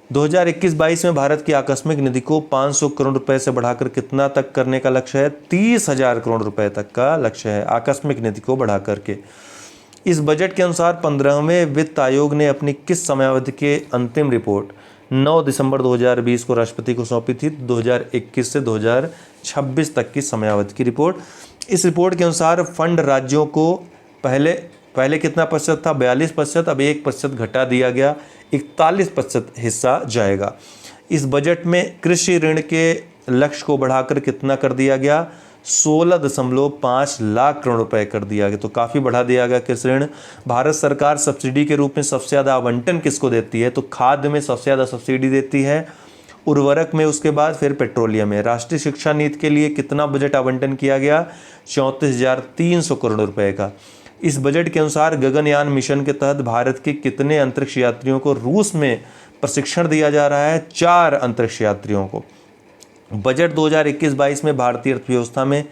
Speaker 1: 2021-22 में भारत की आकस्मिक निधि को 500 करोड़ रुपए से बढ़ाकर कितना तक करने का लक्ष्य है? 30,000 करोड़ रुपए तक का लक्ष्य है आकस्मिक निधि को बढ़ा करके। इस बजट के अनुसार 15वें वित्त आयोग ने अपनी किस समयावधि के अंतिम रिपोर्ट 9 दिसंबर 2020 को राष्ट्रपति को सौंपी थी? 2021 से 2026 तक की समयावधि की रिपोर्ट। इस रिपोर्ट के अनुसार फंड राज्यों को पहले कितना प्रतिशत था? 42%, अब 1% घटा दिया गया, 41% हिस्सा जाएगा। इस बजट में कृषि ऋण के लक्ष्य को बढ़ाकर कितना कर दिया गया? 16.5 लाख करोड़ रुपए कर दिया गया, तो काफ़ी बढ़ा दिया गया कृषि ऋण। भारत सरकार सब्सिडी के रूप में सबसे ज़्यादा आवंटन किसको देती है? तो खाद्य में सबसे ज़्यादा सब्सिडी देती है, उर्वरक में, उसके बाद फिर पेट्रोलियम में। राष्ट्रीय शिक्षा नीति के लिए कितना बजट आवंटन किया गया? 34,300 करोड़ रुपए का। इस बजट के अनुसार गगनयान मिशन के तहत भारत के कितने अंतरिक्ष यात्रियों को रूस में प्रशिक्षण दिया जा रहा है? 4 अंतरिक्ष यात्रियों को। बजट 2021-22 में भारतीय अर्थव्यवस्था में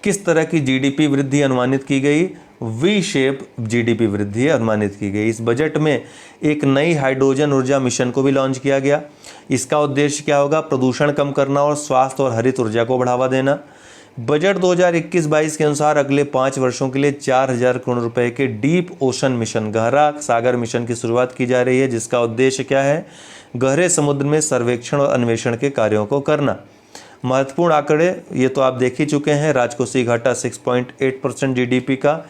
Speaker 1: किस तरह की जीडीपी वृद्धि अनुमानित की गई? वी शेप जीडीपी वृद्धि अनुमानित की गई। इस बजट में एक नई हाइड्रोजन ऊर्जा मिशन को भी लॉन्च किया गया। इसका उद्देश्य क्या होगा? प्रदूषण कम करना और स्वास्थ्य और हरित ऊर्जा को बढ़ावा देना। बजट 2021-22 के अनुसार अगले 5 वर्षों के लिए 4,000 करोड़ रुपए के डीप ओशन मिशन, गहरा सागर मिशन की शुरुआत की जा रही है, जिसका उद्देश्य क्या है? गहरे समुद्र में सर्वेक्षण और अन्वेषण के कार्यों को करना। महत्वपूर्ण आंकड़े ये तो आप देख ही चुके हैं। राजकोषीय घाटा 6.8% जीडीपी का,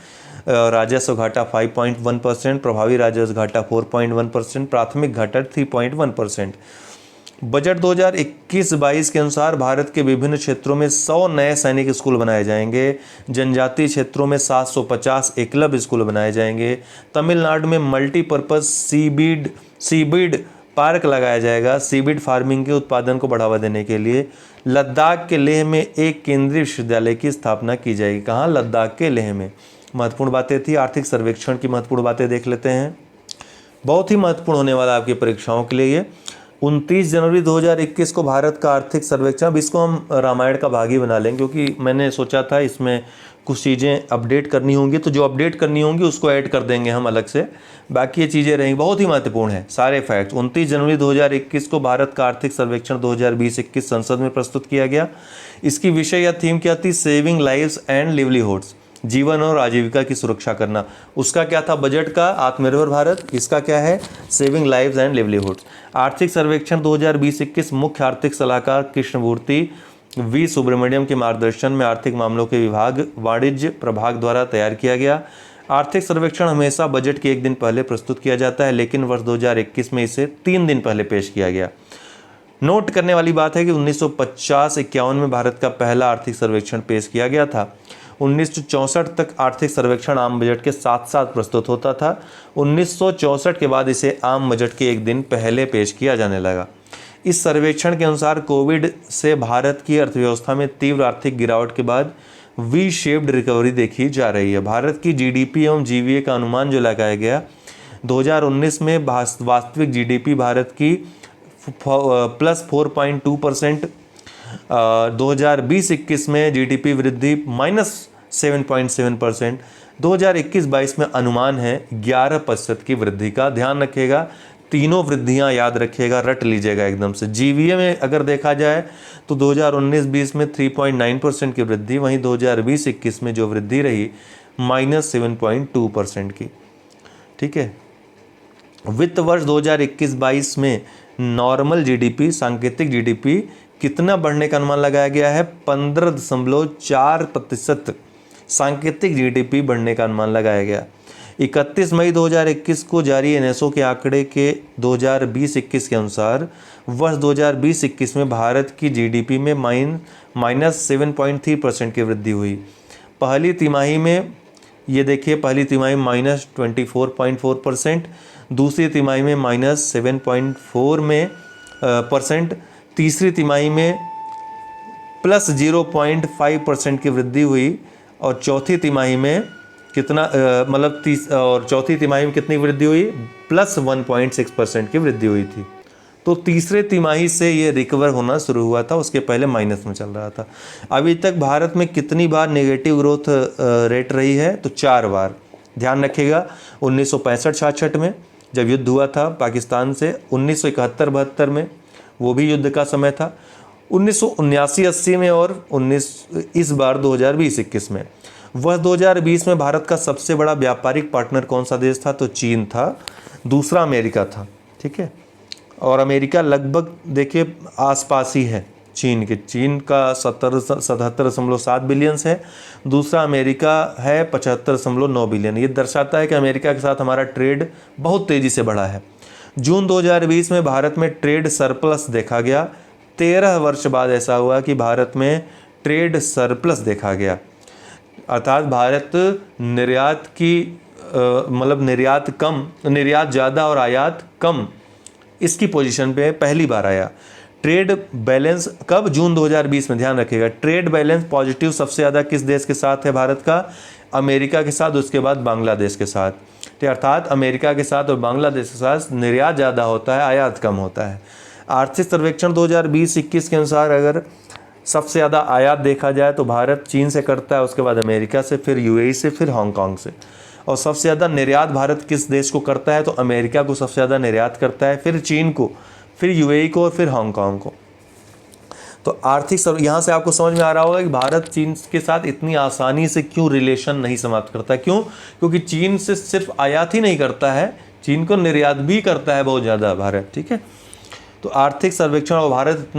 Speaker 1: राजस्व घाटा 5.1%, प्रभावी राजस्व घाटा 4.1%, प्राथमिक घाटा 3.1%। बजट 2021-22 के अनुसार भारत के विभिन्न क्षेत्रों में 100 नए सैनिक स्कूल बनाए जाएंगे। जनजातीय क्षेत्रों में 750 एकलव्य स्कूल बनाए जाएंगे। तमिलनाडु में मल्टीपर्पज़ सीबीड पार्क लगाया जाएगा सीबीड फार्मिंग के उत्पादन को बढ़ावा देने के लिए। लद्दाख के लेह में एक केंद्रीय विश्वविद्यालय की स्थापना की जाएगी। कहाँ? लद्दाख के लेह में। महत्वपूर्ण बातें थी। आर्थिक सर्वेक्षण की महत्वपूर्ण बातें देख लेते हैं। बहुत ही महत्वपूर्ण होने वाला आपकी परीक्षाओं के लिए। 29 जनवरी 2021 को भारत का आर्थिक सर्वेक्षण, अब इसको हम रामायण का भाग ही बना लेंगे, क्योंकि मैंने सोचा था इसमें कुछ चीज़ें अपडेट करनी होंगी, तो जो अपडेट करनी होंगी उसको ऐड कर देंगे हम अलग से। बाकी ये चीज़ें रहेंगी, बहुत ही महत्वपूर्ण है सारे फैक्ट्स। 29 जनवरी 2021 को भारत का आर्थिक सर्वेक्षण 2020-21 संसद में प्रस्तुत किया गया। इसकी विषय या थीम क्या थी? सेविंग लाइव्स एंड लिवलीहुड्स, जीवन और आजीविका की सुरक्षा करना। उसका क्या था बजट का? आत्मनिर्भर भारत। इसका क्या है? Saving lives and livelihoods. आर्थिक सर्वेक्षण 2020-21 मुख्य आर्थिक सलाहकार कृष्णमूर्ति वी सुब्रमण्यम के मार्गदर्शन में आर्थिक मामलों के विभाग, वाणिज्य प्रभाग द्वारा तैयार किया गया। आर्थिक सर्वेक्षण हमेशा बजट के 1 दिन पहले प्रस्तुत किया जाता है, लेकिन वर्ष 2021 में इसे 3 दिन पहले पेश किया गया। नोट करने वाली बात है कि 1950-51 में भारत का पहला आर्थिक सर्वेक्षण पेश किया गया था। 1964 तक आर्थिक सर्वेक्षण आम बजट के साथ साथ प्रस्तुत होता था। 1964 के बाद इसे आम बजट के 1 दिन पहले पेश किया जाने लगा। इस सर्वेक्षण के अनुसार कोविड से भारत की अर्थव्यवस्था में तीव्र आर्थिक गिरावट के बाद वी शेप्ड रिकवरी देखी जा रही है। भारत की जीडीपी एवं जीवीए का अनुमान जो लगाया गया 2019 में वास्तविक जीडीपी भारत की +4.2%, 2020-21 में जीडीपी वृद्धि -7.7%, 2021-22 में अनुमान है 11% की वृद्धि का। ध्यान रखिएगा, तीनों वृद्धियां याद रखिएगा, रट लीजिएगा एकदम से। जीवीए में अगर देखा जाए तो 2019-20 में 3.9% की वृद्धि, वहीं 2020-21 में जो वृद्धि रही -7.2% की। ठीक है। वित्त वर्ष 2021-22 में नॉर्मल जीडीपी, सांकेतिक जीडीपी कितना बढ़ने का अनुमान लगाया गया है? 15.4% सांकेतिक जीडीपी बढ़ने का अनुमान लगाया गया। 31 मई 2021 को जारी एनएसओ के आंकड़े के 2020-21 के अनुसार वर्ष 2020-21 में भारत की जीडीपी में -7.3% की वृद्धि हुई। पहली तिमाही में ये देखिए, पहली तिमाही -24.4%, दूसरी तिमाही में -7.4 में %, तीसरी तिमाही में प्लस 0.5% की वृद्धि हुई और चौथी तिमाही में कितना चौथी तिमाही में कितनी वृद्धि हुई, प्लस 1.6% की वृद्धि हुई थी। तो तीसरे तिमाही से ये रिकवर होना शुरू हुआ था, उसके पहले माइनस में चल रहा था। अभी तक भारत में कितनी बार नेगेटिव ग्रोथ रेट रही है, तो 4 बार। ध्यान रखिएगा, 1965-66 में जब युद्ध हुआ था पाकिस्तान से, 1971-72 में वो भी युद्ध का समय था, 1979-80 में और इस बार 2020-21 में। वह 2020 में भारत का सबसे बड़ा व्यापारिक पार्टनर कौन सा देश था, तो चीन था। दूसरा अमेरिका था, ठीक है। और अमेरिका लगभग देखिए आसपास ही है चीन के, चीन का 77.7 बिलियन है, दूसरा अमेरिका है 75.9 बिलियन। ये दर्शाता है कि अमेरिका के साथ हमारा ट्रेड बहुत तेज़ी से बढ़ा है। जून 2020 में भारत में ट्रेड सरप्लस देखा गया। 13 वर्ष बाद ऐसा हुआ कि भारत में ट्रेड सरप्लस देखा गया, अर्थात भारत निर्यात की निर्यात ज़्यादा और आयात कम, इसकी पोजीशन पे पहली बार आया। ट्रेड बैलेंस कब, जून 2020 में। ध्यान रखिएगा, ट्रेड बैलेंस पॉजिटिव सबसे ज़्यादा किस देश के साथ है भारत का, अमेरिका के साथ, उसके बाद बांग्लादेश के साथ। तो अर्थात अमेरिका के साथ और बांग्लादेश के साथ निर्यात ज़्यादा होता है, आयात कम होता है। आर्थिक सर्वेक्षण 2020-21 के अनुसार अगर सबसे ज़्यादा आयात देखा जाए तो भारत चीन से करता है, उसके बाद अमेरिका से, फिर यूएई से, फिर हांगकांग से। और सबसे ज़्यादा निर्यात भारत किस देश को करता है, तो अमेरिका को सबसे ज़्यादा निर्यात करता है, फिर चीन को, फिर यूएई को और फिर हांगकांग को। तो यहाँ से आपको समझ में आ रहा होगा कि भारत चीन के साथ इतनी आसानी से क्यों रिलेशन नहीं समाप्त करता। क्यों? क्योंकि चीन से सिर्फ आयात ही नहीं करता है, चीन को निर्यात भी करता है बहुत ज़्यादा भारत, ठीक है। तो आर्थिक सर्वेक्षण, और भारत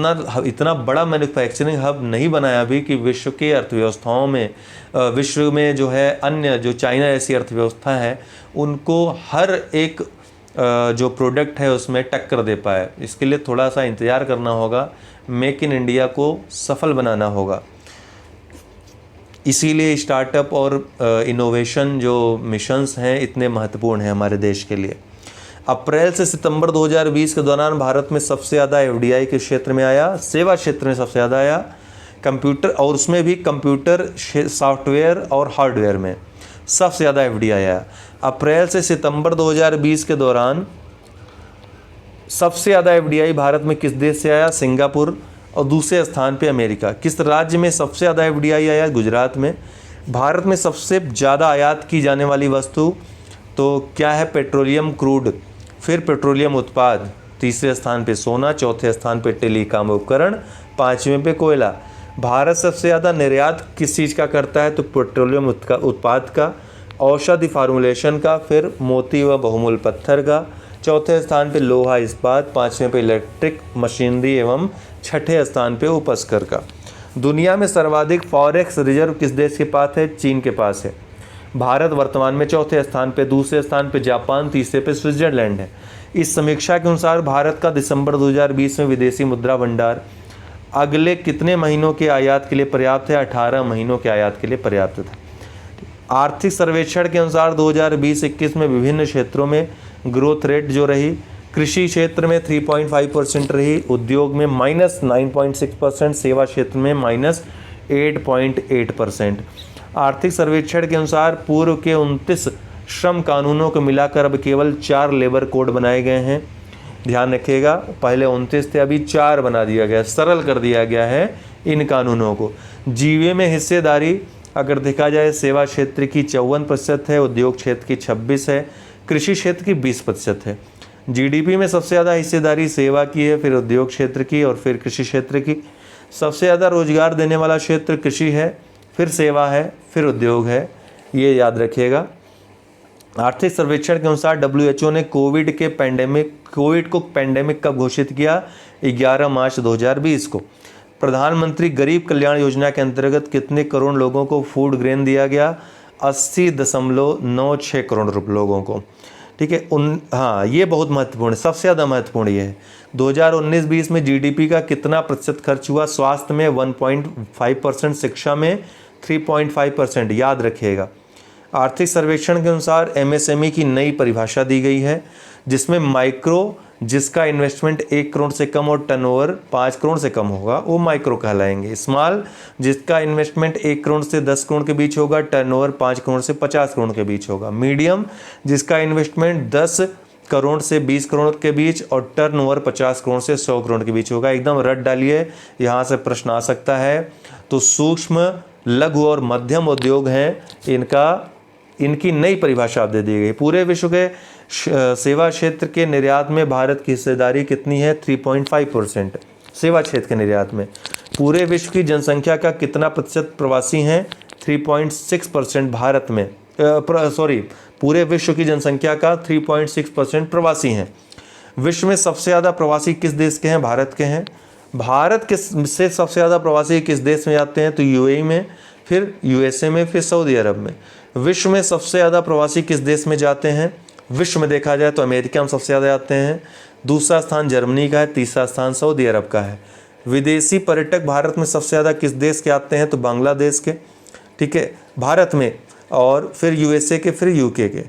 Speaker 1: इतना बड़ा मैन्युफैक्चरिंग हब नहीं बनाया अभी कि विश्व के अर्थव्यवस्थाओं में, विश्व में जो है अन्य जो चाइना ऐसी अर्थव्यवस्था है उनको हर एक जो प्रोडक्ट है उसमें टक्कर दे पाए। इसके लिए थोड़ा सा इंतज़ार करना होगा, मेक इन इंडिया को सफल बनाना होगा। इसीलिए स्टार्टअप और इनोवेशन जो मिशंस हैं इतने महत्वपूर्ण हैं हमारे देश के लिए। अप्रैल से सितंबर 2020 के दौरान भारत में सबसे ज़्यादा एफडीआई के क्षेत्र में आया, सेवा क्षेत्र में सबसे ज़्यादा आया, कंप्यूटर, और उसमें भी कंप्यूटर सॉफ्टवेयर और हार्डवेयर में सबसे ज़्यादा एफडीआई आया। अप्रैल से सितंबर 2020 के दौरान सबसे ज़्यादा एफडीआई भारत में किस देश से आया, सिंगापुर, और दूसरे स्थान पे अमेरिका। किस राज्य में सबसे ज़्यादा एफडीआई आया, गुजरात में। भारत में सबसे ज़्यादा आयात की जाने वाली वस्तु तो क्या है, पेट्रोलियम क्रूड, फिर पेट्रोलियम उत्पाद, तीसरे स्थान पे सोना, चौथे स्थान पे टेलीकॉम उपकरण, पाँचवें पे कोयला। भारत सबसे ज़्यादा निर्यात किस चीज़ का करता है, तो पेट्रोलियम उत्पाद का, औषधि फार्मूलेशन का, फिर मोती व बहुमूल्य पत्थर का, चौथे स्थान पे लोहा इस्पात, पाँचवें पे इलेक्ट्रिक मशीनरी एवं छठे स्थान पे उपस्कर का। दुनिया में सर्वाधिक फॉरेक्स रिजर्व किस देश के पास है, चीन के पास है। भारत वर्तमान में चौथे स्थान पे, दूसरे स्थान पे जापान, तीसरे पे स्विट्जरलैंड है। इस समीक्षा के अनुसार भारत का दिसंबर 2020 में विदेशी मुद्रा भंडार अगले कितने महीनों के आयात के लिए पर्याप्त है, 18 महीनों के आयात के लिए पर्याप्त था। आर्थिक सर्वेक्षण के अनुसार 2020-21 में विभिन्न क्षेत्रों में ग्रोथ रेट जो रही, कृषि क्षेत्र में 3.5% रही, उद्योग में -9.6%, सेवा क्षेत्र में -8.8%। आर्थिक सर्वेक्षण के अनुसार पूर्व के 29 श्रम कानूनों को मिलाकर अब केवल 4 लेबर कोड बनाए गए हैं। ध्यान रखिएगा, पहले 29 थे, अभी 4 बना दिया गया, सरल कर दिया गया है इन कानूनों को। जीवे में हिस्सेदारी अगर देखा जाए, सेवा क्षेत्र की 54% है, उद्योग क्षेत्र की 26 है, कृषि क्षेत्र की 20% है। जीडीपी में सबसे ज़्यादा हिस्सेदारी सेवा की है, फिर उद्योग क्षेत्र की और फिर कृषि क्षेत्र की। सबसे ज़्यादा रोजगार देने वाला क्षेत्र कृषि है, फिर सेवा है, फिर उद्योग है, ये याद रखिएगा। आर्थिक सर्वेक्षण के अनुसार WHO ने कोविड को पैंडेमिक कब घोषित किया, 11 मार्च 2020 को। प्रधानमंत्री गरीब कल्याण योजना के अंतर्गत कितने करोड़ लोगों को फूड ग्रेन दिया गया, 80.96 करोड़ लोगों को, ठीक है। हाँ, ये बहुत महत्वपूर्ण है, सबसे ज़्यादा महत्वपूर्ण ये है। 2019-20 में जीडीपी का कितना प्रतिशत खर्च हुआ, स्वास्थ्य में 1.5%, शिक्षा में 3.5%, याद रखिएगा। आर्थिक सर्वेक्षण के अनुसार MSME की नई परिभाषा दी गई है, जिसमें माइक्रो, जिसका इन्वेस्टमेंट 1 करोड़ से कम और टर्नओवर 5 करोड़ से कम होगा वो माइक्रो कहलाएंगे। स्मॉल जिसका इन्वेस्टमेंट 1 करोड़ से 10 करोड़ के बीच होगा, टर्नओवर 5 करोड़ से 50 करोड़ के बीच होगा। मीडियम जिसका इन्वेस्टमेंट 10 करोड़ से 20 करोड़ के बीच और टर्नओवर 50 करोड़ से 100 करोड़ के बीच होगा। एकदम रट डालिए, यहाँ से प्रश्न आ सकता है। तो सूक्ष्म, लघु और मध्यम उद्योग हैं, इनकी नई परिभाषा आप दे दी गई। पूरे विश्व के सेवा क्षेत्र के निर्यात में भारत की हिस्सेदारी कितनी है? 3.5%। सेवा क्षेत्र के निर्यात में पूरे विश्व की जनसंख्या का कितना प्रतिशत प्रवासी हैं? 3.6% भारत में, पूरे विश्व की जनसंख्या का 3.6% प्रवासी हैं। विश्व में सबसे ज़्यादा प्रवासी किस देश के हैं? भारत के हैं। भारत के से सबसे ज़्यादा प्रवासी किस देश में जाते हैं? तो यूएई में, फिर यूएसए में, फिर सऊदी अरब में। विश्व में सबसे ज़्यादा प्रवासी किस देश में जाते हैं? विश्व में देखा जाए तो अमेरिका में सबसे ज़्यादा जाते हैं, दूसरा स्थान जर्मनी का है, तीसरा स्थान सऊदी अरब का है। विदेशी पर्यटक भारत में सबसे ज़्यादा किस देश के आते हैं? तो बांग्लादेश के, ठीक है, भारत में, और फिर यूएसए के, फिर यूके के।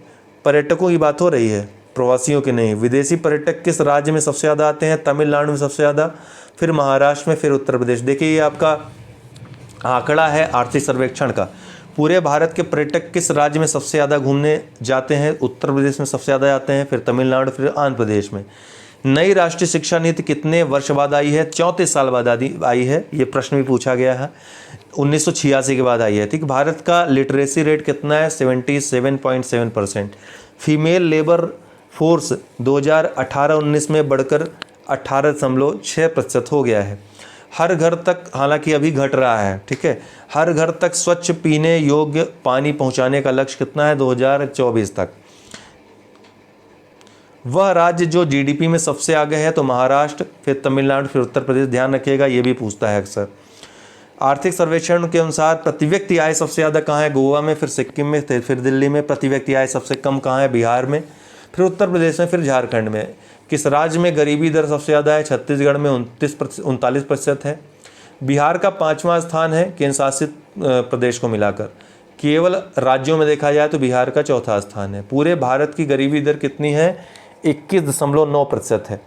Speaker 1: पर्यटकों की बात हो रही है, प्रवासियों के नहीं। विदेशी पर्यटक किस राज्य में सबसे ज़्यादा आते हैं? तमिलनाडु में सबसे ज़्यादा, फिर महाराष्ट्र में, फिर उत्तर प्रदेश। देखिए ये आपका आंकड़ा है आर्थिक सर्वेक्षण का। पूरे भारत के पर्यटक किस राज्य में सबसे ज़्यादा घूमने जाते हैं? उत्तर प्रदेश में सबसे ज़्यादा जाते हैं, फिर तमिलनाडु, फिर आंध्र प्रदेश में। नई राष्ट्रीय शिक्षा नीति कितने वर्ष बाद आई है? 34 साल बाद आई है। ये प्रश्न भी पूछा गया है। 1986 के बाद आई है, ठीक। भारत का लिटरेसी रेट कितना है? 77.7%। फीमेल लेबर फोर्स 2018-19 में बढ़कर 18.6% हो गया है। हर घर तक, हालांकि अभी घट रहा है, ठीक है, हर घर तक स्वच्छ पीने योग्य पानी पहुंचाने का लक्ष्य कितना है? 2024 तक। वह राज्य जो जीडीपी में सबसे आगे है तो महाराष्ट्र, फिर तमिलनाडु, फिर उत्तर प्रदेश। ध्यान रखिएगा, ये भी पूछता है अक्सर। आर्थिक सर्वेक्षण के अनुसार प्रति व्यक्ति आय सबसे ज़्यादा कहाँ है? गोवा में, फिर सिक्किम में, फिर दिल्ली में। प्रति व्यक्ति आय सबसे कम कहाँ है? बिहार में, फिर उत्तर प्रदेश में, फिर झारखंड में। किस राज्य में गरीबी दर सबसे ज़्यादा है? छत्तीसगढ़ में 39% है। बिहार का 5वां स्थान है केंद्र शासित प्रदेश को मिलाकर। केवल राज्यों में देखा जाए तो बिहार का 4था स्थान है। पूरे भारत की गरीबी दर कितनी है? 21.9% है।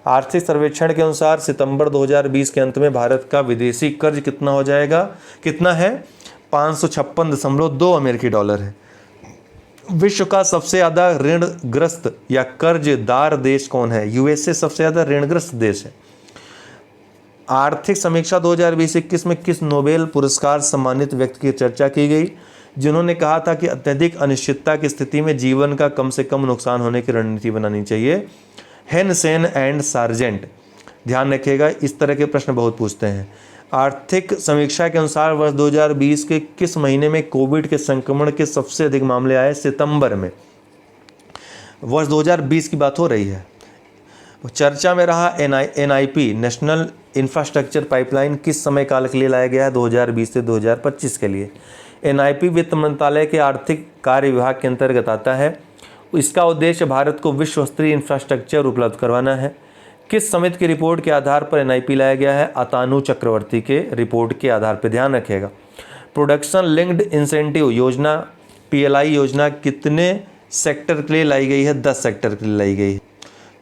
Speaker 1: आर्थिक सर्वेक्षण के अनुसार सितंबर 2020 के अंत में भारत का विदेशी कर्ज कितना हो जाएगा? कितना है? 556.2 अमेरिकी डॉलर है। विश्व का सबसे ज़्यादा ऋणग्रस्त या कर्जदार देश कौन है? यूएसए सबसे ज़्यादा ऋणग्रस्त देश है। आर्थिक समीक्षा 2020-21 में किस नोबेल पुरस्कार सम्मानित व्यक्ति की चर्चा की गई, जिन्होंने कहा था कि अत्यधिक अनिश्चितता की स्थिति में जीवन का कम से कम नुकसान होने की रणनीति बनानी चाहिए? Hansen and sergeant. ध्यान रखिएगा, इस तरह के प्रश्न बहुत पूछते हैं। आर्थिक समीक्षा के अनुसार वर्ष 2020 के किस महीने में कोविड के संक्रमण के सबसे अधिक मामले आए? सितंबर में। वर्ष 2020 की बात हो रही है। चर्चा में रहा NIP नेशनल इंफ्रास्ट्रक्चर पाइपलाइन किस समय काल के लिए लाया गया है? 2020 से 2025 के लिए। NIP वित्त मंत्रालय के आर्थिक कार्य विभाग के अंतर्गत आता है। इसका उद्देश्य भारत को विश्व स्तरीय इंफ्रास्ट्रक्चर उपलब्ध करवाना है। किस समिति की रिपोर्ट के आधार पर NIP लाया गया है? अतानु चक्रवर्ती के रिपोर्ट के आधार पर। ध्यान रखिएगा। प्रोडक्शन लिंक्ड इंसेंटिव योजना PLI योजना कितने सेक्टर के लिए लाई गई है? 10 सेक्टर के लिए लाई गई है।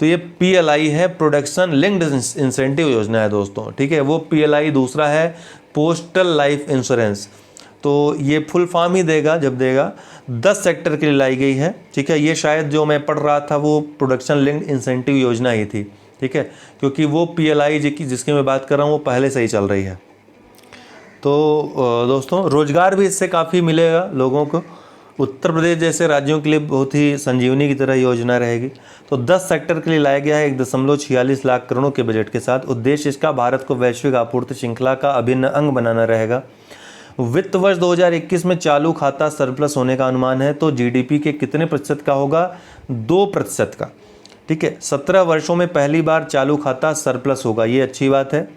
Speaker 1: तो ये PLI है, प्रोडक्शन लिंक्ड इंसेंटिव योजना है दोस्तों, ठीक है। वो PLI दूसरा है पोस्टल लाइफ इंश्योरेंस। तो ये फुल फॉर्म ही देगा जब देगा। 10 सेक्टर के लिए लाई गई है, ठीक है। ये शायद जो मैं पढ़ रहा था वो प्रोडक्शन लिंक्ड इंसेंटिव योजना ही थी, ठीक है, क्योंकि वो PLI जिसकी मैं बात कर रहा हूँ वो पहले से ही चल रही है। तो दोस्तों रोज़गार भी इससे काफ़ी मिलेगा लोगों को। उत्तर प्रदेश जैसे राज्यों के लिए बहुत ही संजीवनी की तरह योजना रहेगी। तो 10 सेक्टर के लिए लाया गया है 1.46 लाख करोड़ के बजट के साथ। उद्देश्य इसका भारत को वैश्विक आपूर्ति श्रृंखला का अभिन्न अंग बनाना रहेगा। वित्त वर्ष 2021 में चालू खाता सरप्लस होने का अनुमान है, तो GDP के कितने प्रतिशत का होगा? 2% का, ठीक है। 17 वर्षों में पहली बार चालू खाता सरप्लस होगा, ये अच्छी बात है।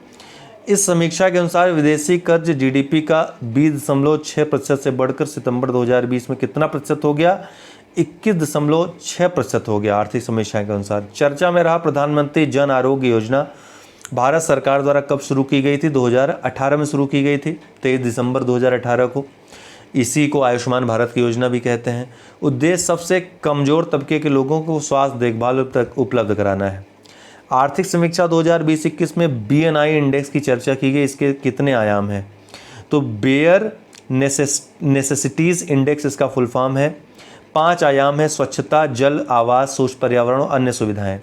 Speaker 1: इस समीक्षा के अनुसार विदेशी कर्ज GDP का 20.6% से बढ़कर सितंबर 2020 में कितना प्रतिशत हो गया? 21.6% हो गया। आर्थिक समीक्षा के अनुसार चर्चा में रहा प्रधानमंत्री जन आरोग्य योजना भारत सरकार द्वारा कब शुरू की गई थी? 2018 में शुरू की गई थी, 23 दिसंबर 2018 को। इसी को आयुष्मान भारत की योजना भी कहते हैं। उद्देश्य सबसे कमज़ोर तबके के लोगों को स्वास्थ्य देखभाल उपलब्ध कराना है। आर्थिक समीक्षा 2020-21 में बीएनआई इंडेक्स की चर्चा की गई। इसके कितने आयाम हैं? तो बेयर नेसेसिटीज़ इंडेक्स इसका फुल फॉर्म है। 5 आयाम है, स्वच्छता, जल, आवास, सूक्ष्म पर्यावरण और अन्य सुविधाएं।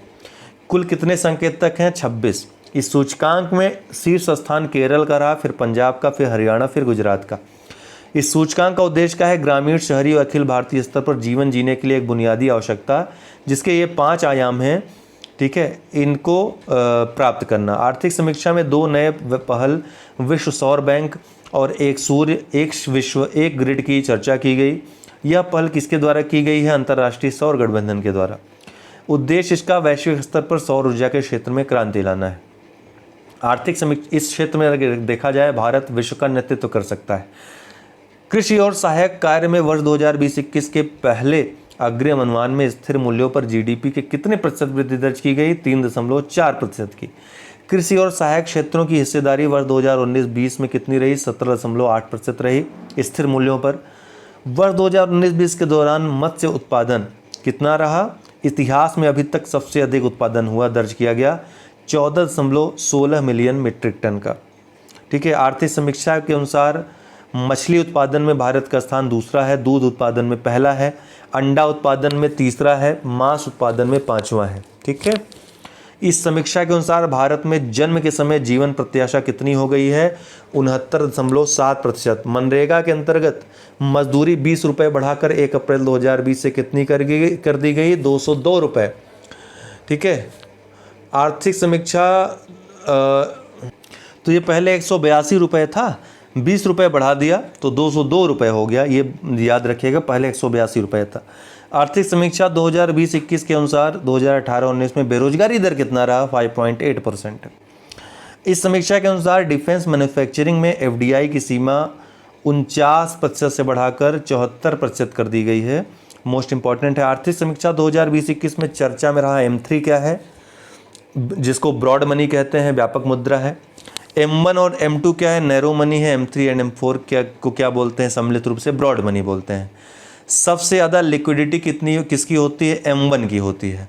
Speaker 1: कुल कितने संकेतक हैं? 26। इस सूचकांक में शीर्ष स्थान केरल का रहा, फिर पंजाब का, फिर हरियाणा, फिर गुजरात का। इस सूचकांक का उद्देश्य क्या है? ग्रामीण, शहरी और अखिल भारतीय स्तर पर जीवन जीने के लिए एक बुनियादी आवश्यकता, जिसके ये 5 आयाम हैं, ठीक है, इनको प्राप्त करना। आर्थिक समीक्षा में 2 नए पहल, विश्व सौर बैंक और एक सूर्य एक विश्व एक ग्रिड की चर्चा की गई। यह पहल किसके द्वारा की गई है? अंतर्राष्ट्रीय सौर गठबंधन के द्वारा। उद्देश्य इसका वैश्विक स्तर पर सौर ऊर्जा के क्षेत्र में क्रांति लाना है। आर्थिक समीक्षा इस क्षेत्र में अगर देखा जाए, भारत विश्व का नेतृत्व कर सकता है। कृषि और सहायक कार्य में वर्ष 2020-21 के पहले अग्रिम अनुमान में स्थिर मूल्यों पर जीडीपी के कितने प्रतिशत वृद्धि दर्ज की गई? 3.4% की। कृषि और सहायक क्षेत्रों की हिस्सेदारी वर्ष 2019-20 में कितनी रही? 17.8% रही स्थिर मूल्यों पर। वर्ष 2019-20 के दौरान मत्स्य उत्पादन कितना रहा? इतिहास में अभी तक सबसे अधिक उत्पादन हुआ, दर्ज किया गया 14.16 मिलियन मीट्रिक टन का। ठीक है। आर्थिक समीक्षा के अनुसार मछली उत्पादन में भारत का स्थान दूसरा है, दूध उत्पादन में पहला है, अंडा उत्पादन में तीसरा है, मांस उत्पादन में 5वां है। ठीक है। इस समीक्षा के अनुसार भारत में जन्म के समय जीवन प्रत्याशा कितनी हो गई है? 69.7%। मनरेगा के अंतर्गत मजदूरी 20 रुपये बढ़ाकर 1 अप्रैल 2020 से कितनी कर दी गई? 202 रुपये। ठीक है। आर्थिक समीक्षा तो ये पहले 182 रुपये था, 20 रुपये बढ़ा दिया तो 202 रुपये हो गया। ये याद रखिएगा, पहले 182 रुपये था। आर्थिक समीक्षा 2020-21 के अनुसार 2018-19 में बेरोजगारी दर कितना रहा? 5.8%। इस समीक्षा के अनुसार डिफेंस मैन्युफैक्चरिंग में एफडीआई की सीमा 49% से बढ़ाकर 74% कर दी गई है। मोस्ट इंपॉर्टेंट है। आर्थिक समीक्षा 2020-21 में चर्चा में रहा M3 क्या है? जिसको ब्रॉड मनी कहते हैं, व्यापक मुद्रा है। M1 और M2 क्या है? नैरो मनी है। M3 एंड M4 क्या बोलते हैं? सम्मिलित रूप से ब्रॉड मनी बोलते हैं। सबसे ज़्यादा लिक्विडिटी किसकी होती है? M1 की होती है।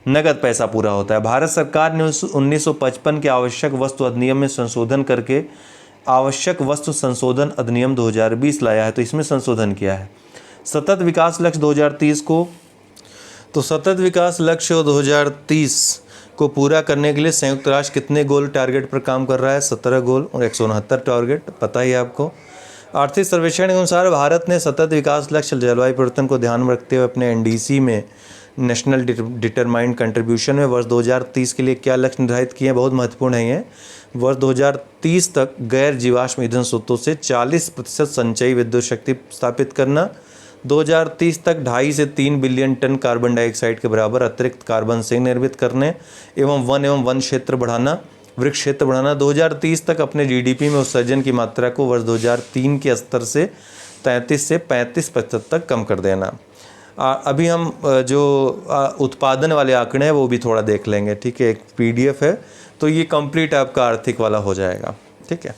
Speaker 1: नगद पैसा पूरा होता है। भारत सरकार ने 1955 के आवश्यक वस्तु अधिनियम में संशोधन करके आवश्यक वस्तु संशोधन अधिनियम 2020 लाया है। तो इसमें संशोधन किया है। सतत विकास लक्ष्य 2030 को, तो सतत विकास लक्ष्य 2030 को पूरा करने के लिए संयुक्त राष्ट्र कितने गोल टारगेट पर काम कर रहा है? 17 गोल और 169 टारगेट, पता ही है आपको। आर्थिक सर्वेक्षण के अनुसार भारत ने सतत विकास लक्ष्य जलवायु परिवर्तन को ध्यान में रखते हुए अपने एनडीसी में नेशनल डिटरमाइंड कंट्रीब्यूशन में वर्ष 2030 के लिए क्या लक्ष्य निर्धारित किए हैं? बहुत महत्वपूर्ण है ये। वर्ष 2030 तक गैर जीवाश्म ईंधन स्रोतों से 40% संचयी विद्युत शक्ति स्थापित करना, 2030 तक 2.5 से 3 बिलियन टन कार्बन डाइऑक्साइड के बराबर अतिरिक्त कार्बन सिंक निर्मित करने एवं वन क्षेत्र बढ़ाना, वृक्ष क्षेत्र बढ़ाना, 2030 तक अपने जीडीपी में उत्सर्जन की मात्रा को वर्ष 2003 के स्तर से 33 से 35% तक कम कर देना। अभी हम जो उत्पादन वाले आंकड़े हैं वो भी थोड़ा देख लेंगे। ठीक है। एक PDF है, तो ये कंप्लीट आपका आर्थिक वाला हो जाएगा। ठीक है।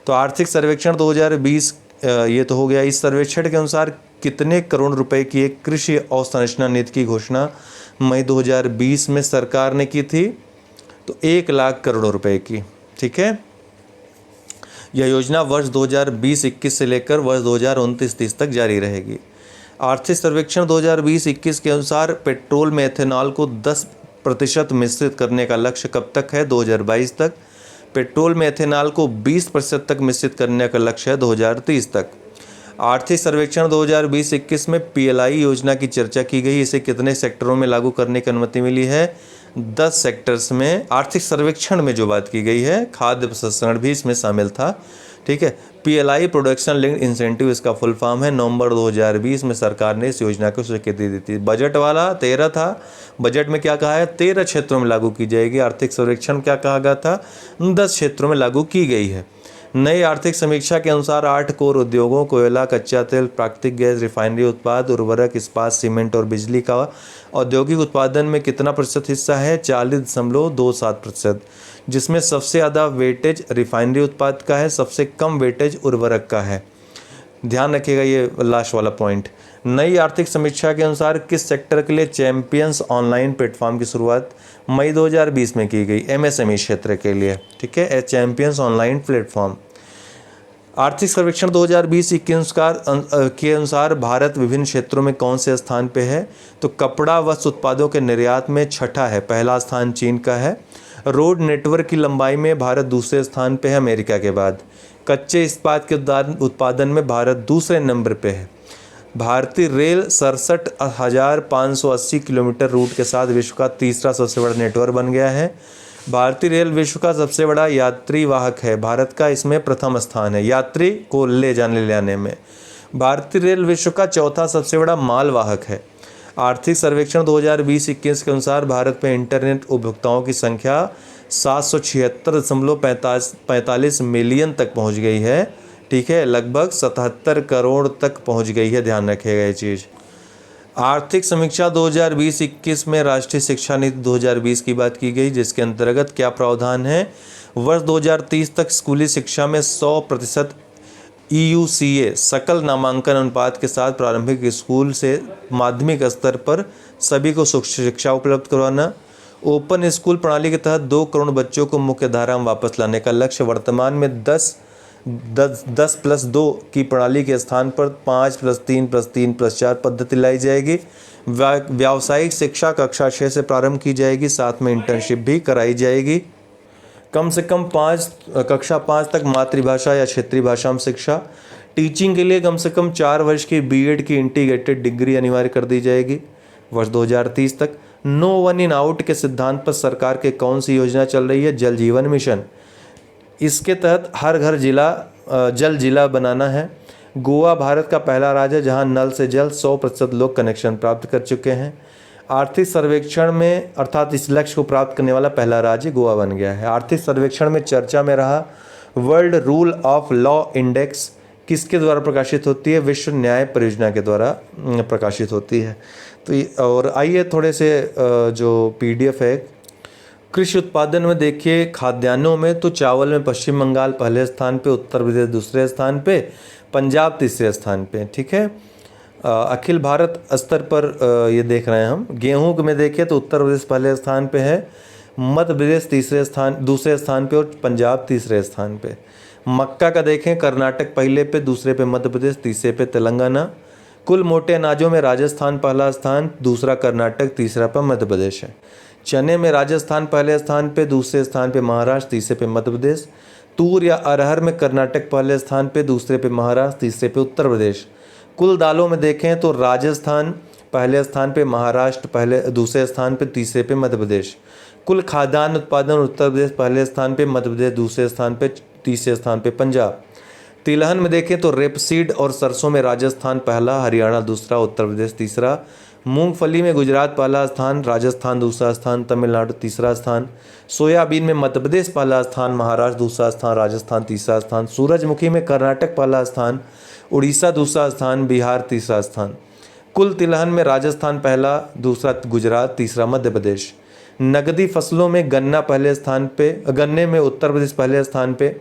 Speaker 1: तो आर्थिक सर्वेक्षण 2020 ये तो हो गया। इस सर्वेक्षण के अनुसार कितने करोड़ रुपए की एक कृषि अवसंरचना नीति की घोषणा मई 2020 में सरकार ने की थी? तो 1 लाख करोड़ रुपए की। ठीक है। यह योजना वर्ष 2020-21 से लेकर वर्ष 2029-30 तक जारी रहेगी। आर्थिक सर्वेक्षण 2020-21 के अनुसार पेट्रोल में एथेनॉल को 10% मिश्रित करने का लक्ष्य कब तक है? 2022 तक। पेट्रोल में एथेनॉल को 20% तक मिश्रित करने का लक्ष्य है 2030 तक। आर्थिक सर्वेक्षण 2020-21 में PLI योजना की चर्चा की गई। इसे कितने सेक्टरों में लागू करने की अनुमति मिली है? 10 सेक्टर्स में। आर्थिक सर्वेक्षण में जो बात की गई है, खाद्य प्रसंस्करण भी इसमें शामिल था। ठीक है। PLI प्रोडक्शन लिंक्ड इंसेंटिव इसका फुल फॉर्म है। नवंबर 2020 में सरकार ने इस योजना को स्वीकृति दी थी। बजट वाला 13 था। बजट में क्या कहा है? 13 क्षेत्रों में लागू की जाएगी। आर्थिक सर्वेक्षण क्या कहा गया था? 10 क्षेत्रों में लागू की गई है। नई आर्थिक समीक्षा के अनुसार 8 कोर उद्योगों कोयला, कच्चा तेल, प्राकृतिक गैस, रिफाइनरी उत्पाद, उर्वरक, इस्पात, सीमेंट और बिजली का औद्योगिक उत्पादन में कितना प्रतिशत हिस्सा है? 40.27%, जिसमें सबसे ज़्यादा वेटेज रिफाइनरी उत्पाद का है, सबसे कम वेटेज उर्वरक का है। ध्यान रखिएगा ये लास्ट वाला पॉइंट। नई आर्थिक समीक्षा के अनुसार किस सेक्टर के लिए चैंपियंस ऑनलाइन प्लेटफॉर्म की शुरुआत मई 2020 में की गई? एमएसएमई क्षेत्र के लिए, ठीक है, चैंपियंस ऑनलाइन प्लेटफॉर्म। आर्थिक सर्वेक्षण 2020-21 के अनुसार भारत विभिन्न क्षेत्रों में कौन से स्थान पे है? तो कपड़ा वस्त्र उत्पादों के निर्यात में छठा है, पहला स्थान चीन का है। रोड नेटवर्क की लंबाई में भारत दूसरे स्थान पे है अमेरिका के बाद। कच्चे इस्पात के उत्पादन में भारत दूसरे नंबर पे है। भारतीय रेल 67,580 किलोमीटर रूट के साथ विश्व का तीसरा सबसे बड़ा नेटवर्क बन गया है। भारतीय रेल विश्व का सबसे बड़ा यात्री वाहक है, भारत का इसमें प्रथम स्थान है यात्री को ले जाने में। भारतीय रेल विश्व का चौथा सबसे बड़ा माल वाहक है। आर्थिक सर्वेक्षण 2020-21 के अनुसार भारत में इंटरनेट उपभोक्ताओं की संख्या 776.45 मिलियन तक पहुंच गई है, ठीक है, लगभग 77 करोड़ तक पहुंच गई है, ध्यान रखिएगा ये चीज़। आर्थिक समीक्षा 2020-21 में राष्ट्रीय शिक्षा नीति 2020 की बात की गई, जिसके अंतर्गत क्या प्रावधान है? वर्ष 2030 तक स्कूली शिक्षा में 100% EUCA सकल नामांकन अनुपात के साथ प्रारंभिक स्कूल से माध्यमिक स्तर पर सभी को शिक्षा उपलब्ध करवाना। ओपन स्कूल प्रणाली के तहत 2 करोड़ बच्चों को मुख्य धारा में वापस लाने का लक्ष्य। वर्तमान में 10+2 की प्रणाली के स्थान पर 5+3+3+4 पद्धति लाई जाएगी। व्यावसायिक शिक्षा कक्षा 6 से प्रारंभ की जाएगी, साथ में इंटर्नशिप भी कराई जाएगी। कम से कम कक्षा 5 तक मातृभाषा या क्षेत्रीय भाषा में शिक्षा। टीचिंग के लिए कम से कम 4 वर्ष की बीएड की इंटीग्रेटेड डिग्री अनिवार्य कर दी जाएगी वर्ष 2030 तक। नो वन इन आउट के सिद्धांत पर सरकार के कौन सी योजना चल रही है? जल जीवन मिशन। इसके तहत हर घर जल जिला बनाना है। गोवा भारत का पहला राज्य है जहां नल से जल 100% लोग कनेक्शन प्राप्त कर चुके हैं। आर्थिक सर्वेक्षण में अर्थात इस लक्ष्य को प्राप्त करने वाला पहला राज्य गोवा बन गया है। आर्थिक सर्वेक्षण में चर्चा में रहा world rule of law index किसके द्वारा प्रकाशित होती है? विश्व न्याय परियोजना के द्वारा प्रकाशित होती है। तो और आइए थोड़े से जो PDF है कृषि उत्पादन में देखिए, खाद्यान्नों में तो चावल में पश्चिम बंगाल पहले स्थान पे, उत्तर प्रदेश दूसरे स्थान पे, पंजाब तीसरे स्थान पे, ठीक है। अखिल भारत स्तर पर ये देख रहे हैं हम। गेहूं में देखिए तो उत्तर प्रदेश पहले स्थान पे है, मध्य प्रदेश दूसरे स्थान पे और पंजाब तीसरे स्थान पे। मक्का का देखें, कर्नाटक पहले पे, दूसरे पे मध्य प्रदेश, तीसरे पे तेलंगाना। कुल मोटे अनाजों में राजस्थान पहला स्थान, दूसरा कर्नाटक, तीसरा पर मध्य प्रदेश है। चने में राजस्थान पहले स्थान पे, दूसरे स्थान पे महाराष्ट्र, तीसरे पे मध्य प्रदेश। तूर या अरहर में कर्नाटक पहले स्थान पे, दूसरे पे महाराष्ट्र, तीसरे पे उत्तर प्रदेश। कुल दालों में देखें तो राजस्थान पहले स्थान पे, महाराष्ट्र दूसरे स्थान पे, तीसरे पे मध्य प्रदेश। कुल खाद्यान्न उत्पादन उत्तर प्रदेश पहले स्थान पे, मध्य प्रदेश दूसरे स्थान पे, तीसरे स्थान पे पंजाब। तिलहन में देखें तो रेपसीड और सरसों में राजस्थान पहला, हरियाणा दूसरा, उत्तर प्रदेश तीसरा। मूंगफली में गुजरात पहला स्थान, राजस्थान दूसरा स्थान, तमिलनाडु तीसरा स्थान। सोयाबीन में मध्य प्रदेश पहला स्थान, महाराष्ट्र दूसरा स्थान, राजस्थान तीसरा स्थान। सूरजमुखी में कर्नाटक पहला स्थान, उड़ीसा दूसरा स्थान, बिहार तीसरा स्थान। कुल तिलहन में राजस्थान पहला, दूसरा गुजरात, तीसरा मध्य प्रदेश। नगदी फसलों में गन्ना पहले स्थान पे, गन्ने में उत्तर प्रदेश पहले स्थान पे,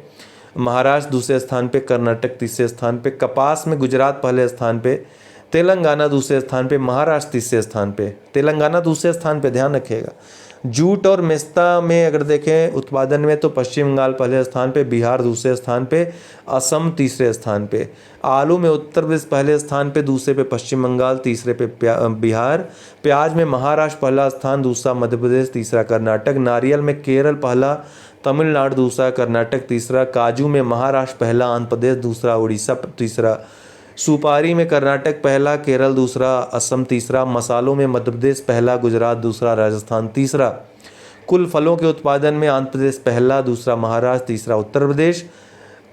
Speaker 1: महाराष्ट्र दूसरे स्थान पे, कर्नाटक तीसरे स्थान पे। कपास में गुजरात पहले स्थान पे, तेलंगाना दूसरे स्थान पे, महाराष्ट्र तीसरे स्थान पे, तेलंगाना दूसरे स्थान पे, ध्यान रखिएगा। जूट और मेस्ता में अगर देखें उत्पादन में तो पश्चिम बंगाल पहले स्थान पे, बिहार दूसरे स्थान पे, असम तीसरे स्थान पे। आलू में उत्तर प्रदेश पहले स्थान पे, दूसरे पे पश्चिम बंगाल, तीसरे पे बिहार। प्याज में महाराष्ट्र पहला स्थान, दूसरा मध्य प्रदेश, तीसरा कर्नाटक। नारियल में केरल पहला, तमिलनाडु दूसरा, कर्नाटक तीसरा। काजू में महाराष्ट्र पहला, आंध्र प्रदेश दूसरा, उड़ीसा तीसरा। सुपारी में कर्नाटक पहला, केरल दूसरा, असम तीसरा। मसालों में मध्य प्रदेश पहला, गुजरात दूसरा, राजस्थान तीसरा। कुल फलों के उत्पादन में आंध्र प्रदेश पहला, दूसरा महाराष्ट्र, तीसरा उत्तर प्रदेश।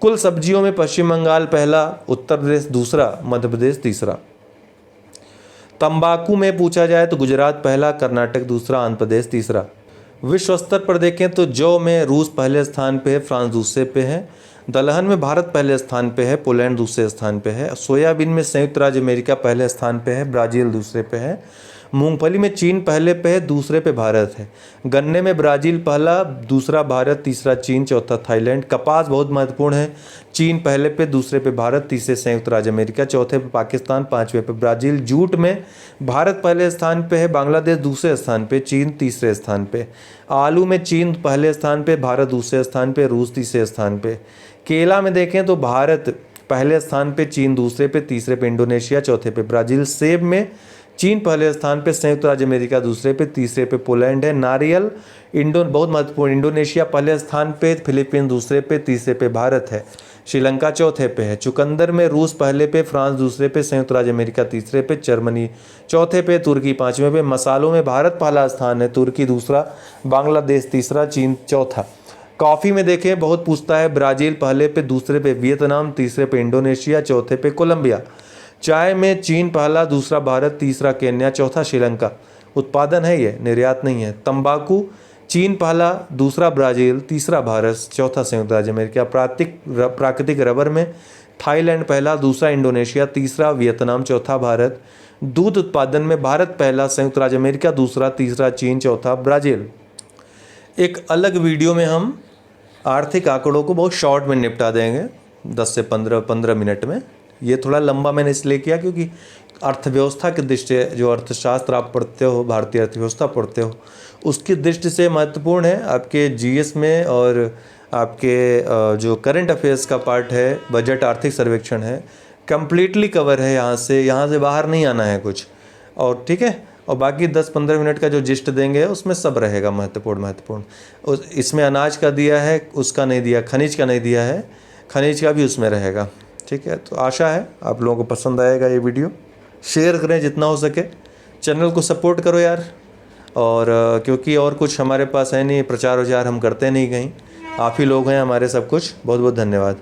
Speaker 1: कुल सब्जियों में पश्चिम बंगाल पहला, उत्तर प्रदेश दूसरा, मध्य प्रदेश तीसरा। तंबाकू में पूछा जाए तो गुजरात पहला, कर्नाटक दूसरा, आंध्र प्रदेश तीसरा। विश्व स्तर पर देखें तो जौ में रूस पहले स्थान पे है, फ्रांस दूसरे पे है। दलहन में भारत पहले स्थान पे है, पोलैंड दूसरे स्थान पे है। सोयाबीन में संयुक्त राज्य अमेरिका पहले स्थान पे है, ब्राज़ील दूसरे पे है। मूंगफली में चीन पहले पे है, दूसरे पे भारत है। गन्ने में ब्राज़ील पहला, दूसरा भारत, तीसरा चीन, चौथा थाईलैंड। कपास बहुत महत्वपूर्ण है, चीन पहले पे, दूसरे पे भारत, तीसरे संयुक्त राज्य अमेरिका, चौथे पे पाकिस्तान, पाँचवें पे ब्राज़ील। जूट में भारत पहले स्थान पे है, बांग्लादेश दूसरे स्थान पे, चीन तीसरे स्थान पे। आलू में चीन पहले स्थान पे, भारत दूसरे स्थान पे, रूस तीसरे स्थान पे। केला में देखें तो भारत पहले स्थान पे, चीन दूसरे पे, तीसरे पे इंडोनेशिया, चौथे पे ब्राज़ील। सेब में चीन पहले स्थान पे, संयुक्त राज्य अमेरिका दूसरे पे, तीसरे पे पोलैंड है। नारियल बहुत महत्वपूर्ण, इंडोनेशिया पहले स्थान पे, फिलीपींस दूसरे पे, तीसरे पे भारत है। श्रीलंका चौथे पे है। चुकंदर में रूस पहले पे, फ्रांस दूसरे पे, संयुक्त राज्य अमेरिका तीसरे पे, जर्मनी चौथे पे, तुर्की पाँचवें पे। मसालों में भारत पहला स्थान है, तुर्की दूसरा, बांग्लादेश तीसरा, चीन चौथा। कॉफ़ी में देखें बहुत पूछता है, ब्राज़ील पहले पे, दूसरे पे वियतनाम, तीसरे पे इंडोनेशिया, चौथे पे कोलंबिया। चाय में चीन पहला, दूसरा भारत, तीसरा केन्या, चौथा श्रीलंका। उत्पादन है ये, निर्यात नहीं है। तंबाकू चीन पहला, दूसरा ब्राज़ील, तीसरा भारत, चौथा संयुक्त राज्य अमेरिका। प्राकृतिक रबर में थाईलैंड पहला, दूसरा इंडोनेशिया, तीसरा वियतनाम, चौथा भारत। दूध उत्पादन में भारत पहला, संयुक्त राज्य अमेरिका दूसरा, तीसरा चीन, चौथा ब्राज़ील। एक अलग वीडियो में हम आर्थिक आंकड़ों को बहुत शॉर्ट में निपटा देंगे, 10 से 15 मिनट में। ये थोड़ा लंबा मैंने इसलिए किया क्योंकि अर्थव्यवस्था की दृष्टि से, जो अर्थशास्त्र आप पढ़ते हो, भारतीय अर्थव्यवस्था पढ़ते हो, उसकी दृष्टि से महत्वपूर्ण है। आपके जीएस में और आपके जो करंट अफेयर्स का पार्ट है, बजट आर्थिक सर्वेक्षण है, कंप्लीटली कवर है। यहाँ से बाहर नहीं आना है कुछ, और ठीक है। और बाकी 10-15 मिनट का जो जिस्ट देंगे उसमें सब रहेगा महत्वपूर्ण। इसमें अनाज का दिया है, उसका नहीं दिया, खनिज का नहीं दिया है, खनिज का भी उसमें रहेगा। ठीक है, तो आशा है आप लोगों को पसंद आएगा ये वीडियो। शेयर करें जितना हो सके, चैनल को सपोर्ट करो यार। और क्योंकि और कुछ हमारे पास है नहीं, प्रचार वचार हम करते नहीं कहीं, आप ही लोग हैं हमारे सब कुछ। बहुत बहुत धन्यवाद।